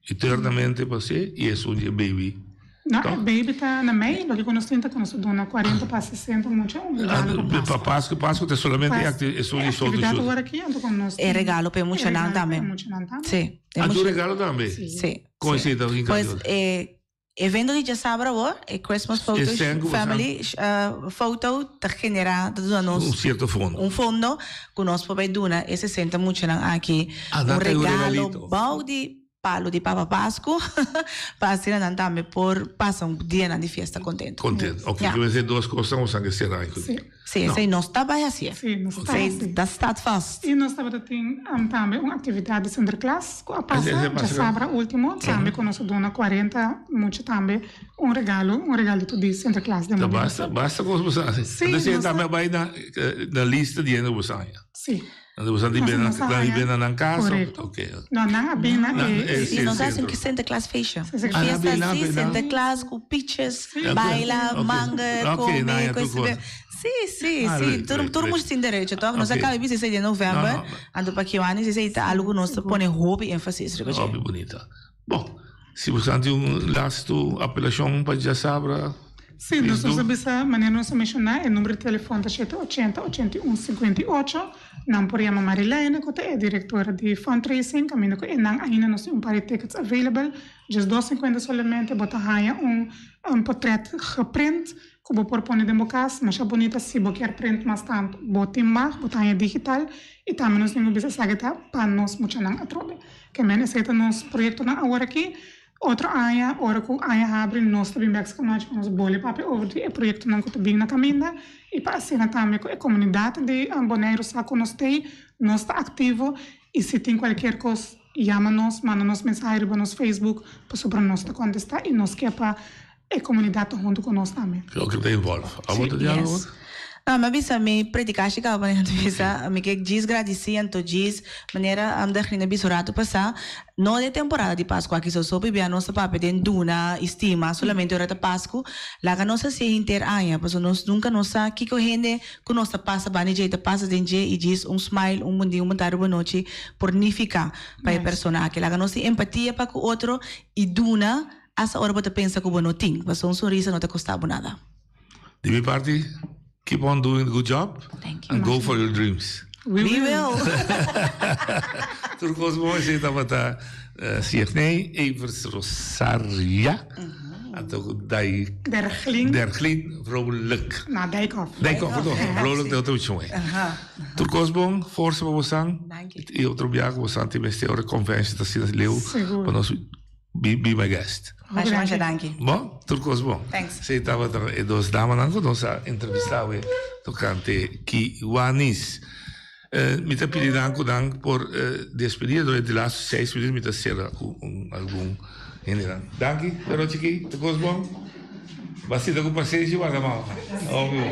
eternamente para você, e é um dia baby. Não, a baby tá na meia, lo que quando tenta quando se dona 40 para 60, muito é um regalo para Páscoa é solamente é só de show do show. Agora aqui ando com nós. É regalo para muito não também. Sim. Ah, tu regalo também? Sim. Como assim, tá brincando? Pois evento de Jasabra é Christmas photos, family photo, te genera um certo fundo. Um fundo que nós podemos dar e se sente muito aqui um regalo bom de palo de Papa Pasco para ser também por passar dia de festa contente. Contente. Ok, que vai ser duas coisas que vão ser aí. Sim, sim, nós estamos assim. Sim, nós estamos assim. Das está fast. E nós estamos tendo também uma atividade de Sinterklaas, que passa já sábado último, também com nossa dona 40, muito também um regalito de Sinterklaas. Basta com os vocês. Sim. Você também vai na lista de ano vocês. Sim. Você não bem na casa? Correto. Não, não, bem na e nós achamos que Sinterklaas fecha. Fiesta assim, Sinterklaas com pictures, baila, manga, come, coisa. Sim. Todo mundo tem direito. Então, nós acabamos de 16 de novembro, ando para que o ano, e algo nós põe hobby e ênfase. Hobby bonita. Bom, se você tem lasto apelação para já saber. Sim, nós sabemos a maneira de mencionar, o número de telefone é 780-8158. Não podemos Marilene, que é diretora de fundraising, caminho que ainda nós temos par de tickets available, just $2.50 solamente, bota raia portrait geprint, que vou propor em casa, mas é bonita se você quer print mais tanto, bota raia digital, e também nós temos que saber para nós muito não atrobe. Que menos aceita nosso projeto na hora aqui. Outro área, hora que a área abre, nós também vamos para nós bolhe para o projeto não que bem na caminha e para assim também a comunidade de Bonaire saco nós está ativo e se tem qualquer coisa chama-nos, manda-nos mensagem para nosso Facebook para sobre nós te contestar e nós quer para a comunidade junto com nós também. O que te envolve? A volta de algo? Não, mas bisa me praticar que a bisa me que diz agradecer então diz maneira da gente bisurato passar não é temporada de Páscoa que só soube bem a nossa papel de duna estima solamente hora de Páscoa lá que nossa se interanha porque nós nunca nossa que corrende que nossa passa bani jeito passa dentro e diz smile mundinho montar boa noite pornificar para a pessoa que lá que nossa empatia para o outro e duna essa hora você pensa que o não tem porque um sorriso não te custava nada. De minha parte keep on doing a good job. Thank you. And go for your dreams. We will. Turcos bom, você estava tá CFNE, Evers Rosaria. Então daí Derglin, vrolijk. Na Dijkhoff, vrolijk de outra chão. Turcos bom, força para você. E outro dia você tem este hora convenção da cidade Leu para nós be my guest. Mas danke. Bom, Turcos bom. Thanks. Você estava e duas damas não nós entrevistava tocante Kiwanis. Me está pedindo dank por despedir durante las 6 minutos me está sendo algum general. Danke, pero chiqui, Turcos bom. Bastante com paciência guarda mal. Óbvio.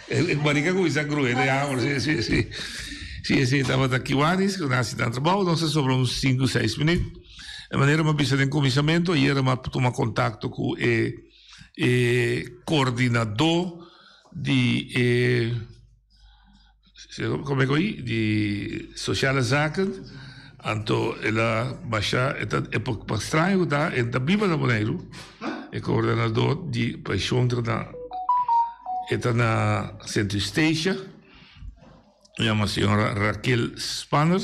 É marica com essa cruel, sim. Sim, estava da Kiwanis, que nasce dentro do trabalho, não sei sobre uns 5, 6 minutos. De maneira uma pista de comissamento, e era uma tomar contato com o coordenador de como é que é? De sociale zaken. Então, ela baixa, é para estranho, tá? É da Bíblia da Bonaire, é coordenador de paixão na Centro Station. Chama a senhora Raquel Spanner.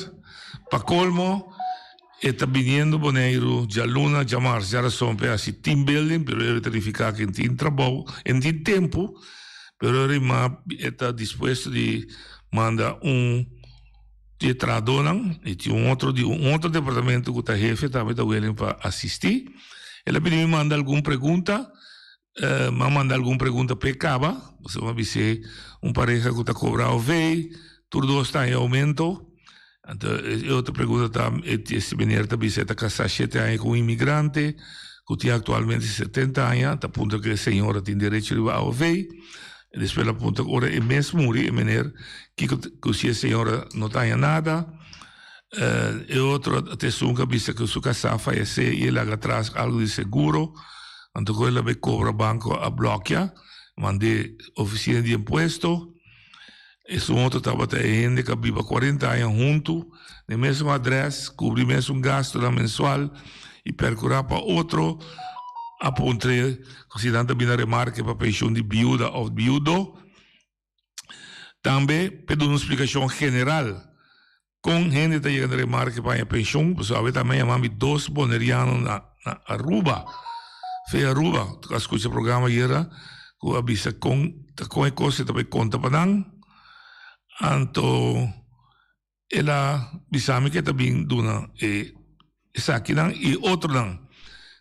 Para colmo, está viniendo Bonaire, já Luna, já Mars, já são para esse team building, pero ele verificar que tem trabalho, tem tempo, pero ele está disposto de mandar de tradona e tem outro departamento que está jefe também está willing para assistir. Ele pediu me manda alguma pergunta, manda alguma pergunta para Caba, você vai dizer pareja que está cobrando veio, tudo está em aumento. Então, outra pergunta é se venir a visita casar 7 anos com um imigrante, que tem atualmente 70 anos, a ponto que a senhora tem direito de ir ao veio. E depois a ponto que agora é mesmo morir, que se a senhora não tem nada. E outra atenção que vista que o casar fallecer e ele atrás algo de seguro, então que ele vai cobrar banco a bloquear, mande oficina de imposto. Esse outro estava até gente que vive 40 anos junto, no mesmo adresse, cobrir o mesmo gasto mensual e percorrer para outro, a ponte, se não também remarca para a pensão de viúva ou viúdo. Também, peço uma explicação geral. Com gente que chega a remarca para a pensão, pessoal, também chamamos 2 bonerianos na Aruba. Foi Aruba, tu escuta o programa era, que avisa com a coisa também conta para não. Então, ela bisami que também dona essa aqui não e outro não.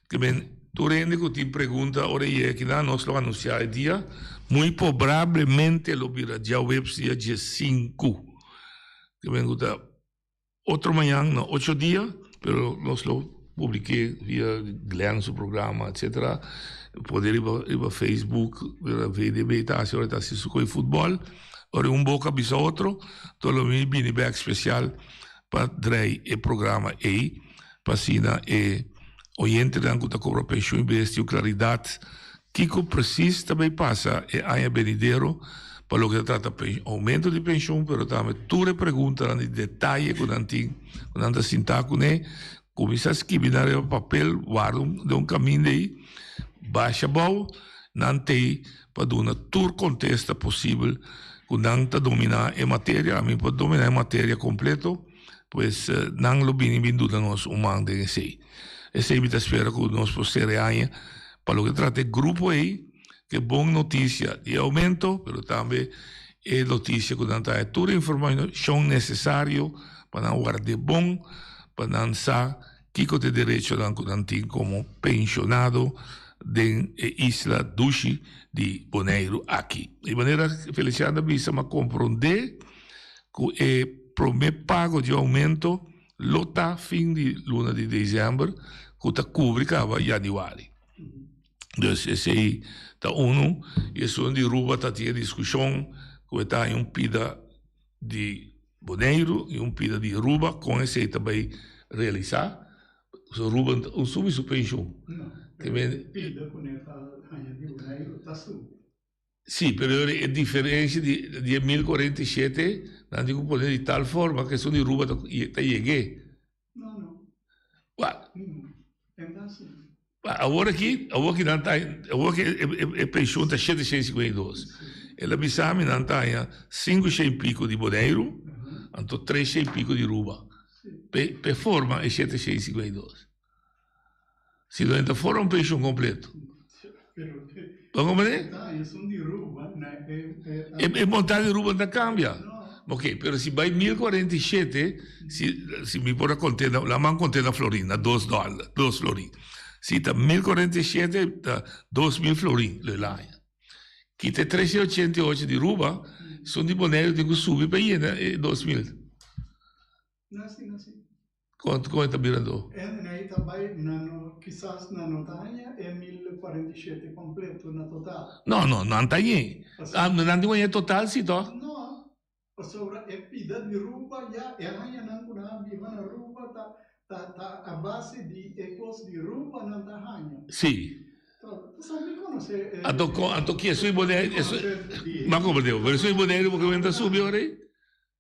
Que bem, tu rende que te pergunta ora é que não nós lo anunciar o dia, muito provavelmente lo vira dia website dia 5. Que bem, outro manhã, não, 8 dias, pero nós lo publiquei via Glenn seu programa, etc. Poder ir para Facebook, ver VDB, tá, se ora está assistindo com o futebol. Ora boca bisa outro, todo o bini back especial para drei e programa para sina oyente dan que cobra pensão investiu claridade que precisa também passa aia benidero para o que trata aumento de pensão, pero também tudo pergunta de detalhe quando anda sinta com começa a escrever no papel guarda de caminho aí baixa bom não tem para dar todo contexto possível quando domina a matéria, a mim pode dominar a matéria completo, pois não lo bem vindo da nós humano de esse. Esse é a espera que nós possamos ganhar para o que trata de grupo aí, que é boa notícia de aumento, mas também é notícia que não está toda a informação necessária para não guardar bom, para não saber que tem direito a não ter como pensionado de Isla Dushi de Bonaire aqui. De maneira, Feliciano bisa a compreender que o primeiro pago de aumento lota fim de luna de dezembro, que está cobre cada januário. Então, esse aí está e isso de Ruba está tendo discussão, que está em pida de Bonaire e pida de Ruba, com esse aí também realizar. O Ruba não sube sua pensão. Sì, però è differenza di 1047, non dico di tal forma che sono di ruba da Ieghe. No. Guarda. Agora che è pensione da 752. E la bisami non ha 500 e pico di Bonaire, anto 300 e pico di ruba. Per forma è 752. Si diventa fuori un pensione completo. Ma come sono di ruba, e montare di ruba non cambia. No. Ok, però se vai 1047, si mi può raccontare, la man contena florina, $2, 2 florini. Se da 1047, da 2000 florini, le laia. Chi te 388 di ruba, sono di Bonaire di Gusubi per iena e 2000. No. Quanto está virando? E também, quizás na notaglia, é 1047 completo na total. Não está aí. Não é total, sim, tá? Não. Sobre a pida de ruba, já é aí não kuna viva na ruba, tá a base de ecos de ruba não tá ranha. Sim. Só me conhece. Anto que é sui Bonaire, ma come devo? Per sui Bonaire porque vem da subir ora aí?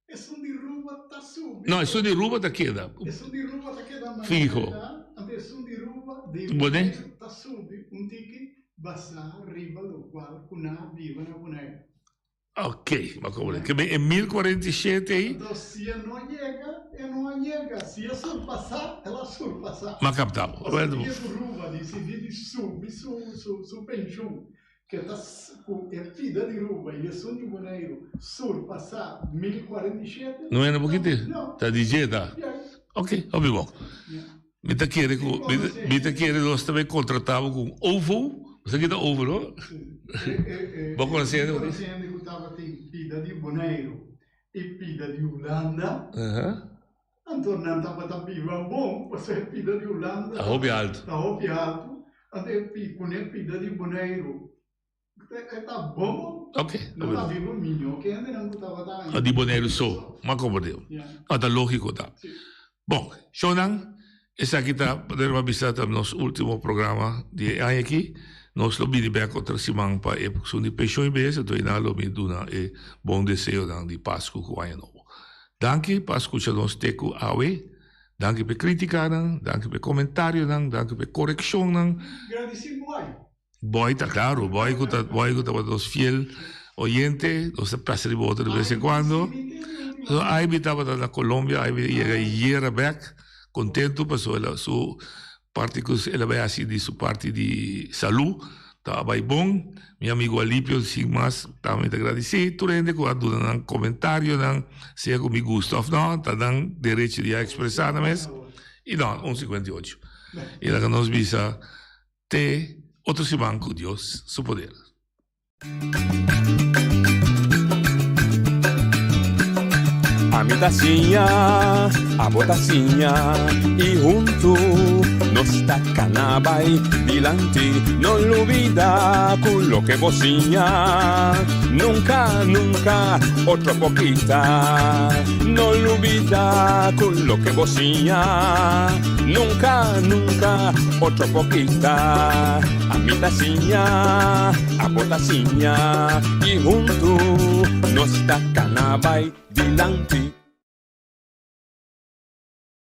É só de ruba tá subindo. Não, é só de ruba tá queda. É só de ruba tá queda. Fico. É só de ruba de Bonaire tá subindo, tique basa riba do qual kuna viva na Bonaire. Ok, ma come che è 1047 aí? Então, se não chega, se surpassar, ela surpassar. Ma captavo. Se ruba de su pensione, che è fida di ruba, e sono di Bonaire, surpassar 1047. Non è un pochino? No. Sta di geta? Ok, ovvio. Mi ta chiede lo stavo contrattavo con OVO. Você que dá ovo, não? Bom conhecendo. Bom conhecendo que estava tem pida de Bonaire e pida de Holanda. Então não estava também bom, você pida de Holanda. A hobby alto. A hobby alto. Até pida de Bonaire. Está bom. Ok. Não está vivo minho, que ainda não estava daí. A de Bonaire só, mas como deu. Tá lógico tá. Bom, Shonan, essa aqui tá podemos avisar no nosso último programa de ano aqui. Nós lo bidi back outra semana para e so di pensione base, to ina lo mi duna e bom deseo dan di Pascu ku ano novo. Danke Pascu cha nos teku awe. Danke per critica dan, danke per commentario dan, danke per correction dan. Agradecido, Boy, está claro, boy gusta los fiel oyente, los pasa de voto de vez en cuando. So, ahí estaba en la Colombia, ahí llega back, contento, pasó su parte que él había así de su parte de salud, estaba ahí bon, mi amigo Alipio, sin más, también te agradecido, tú rende cuando dan comentario, dan, sea con mi gusto o no, te dan derecho de expresar, y no, 1.58. Y la que nos visa, te outro semana com Deus, seu poder. A mi tacinha, a botacinha, e junto nos tacanabay dilante, no lo olvida con lo que bocinha. Nunca, nunca, otra poquita, no lo olvida con lo que bocinha. Nunca, nunca, otra poquita, a mi tacinha, a botacinha, y junto nos tacanabay dilante.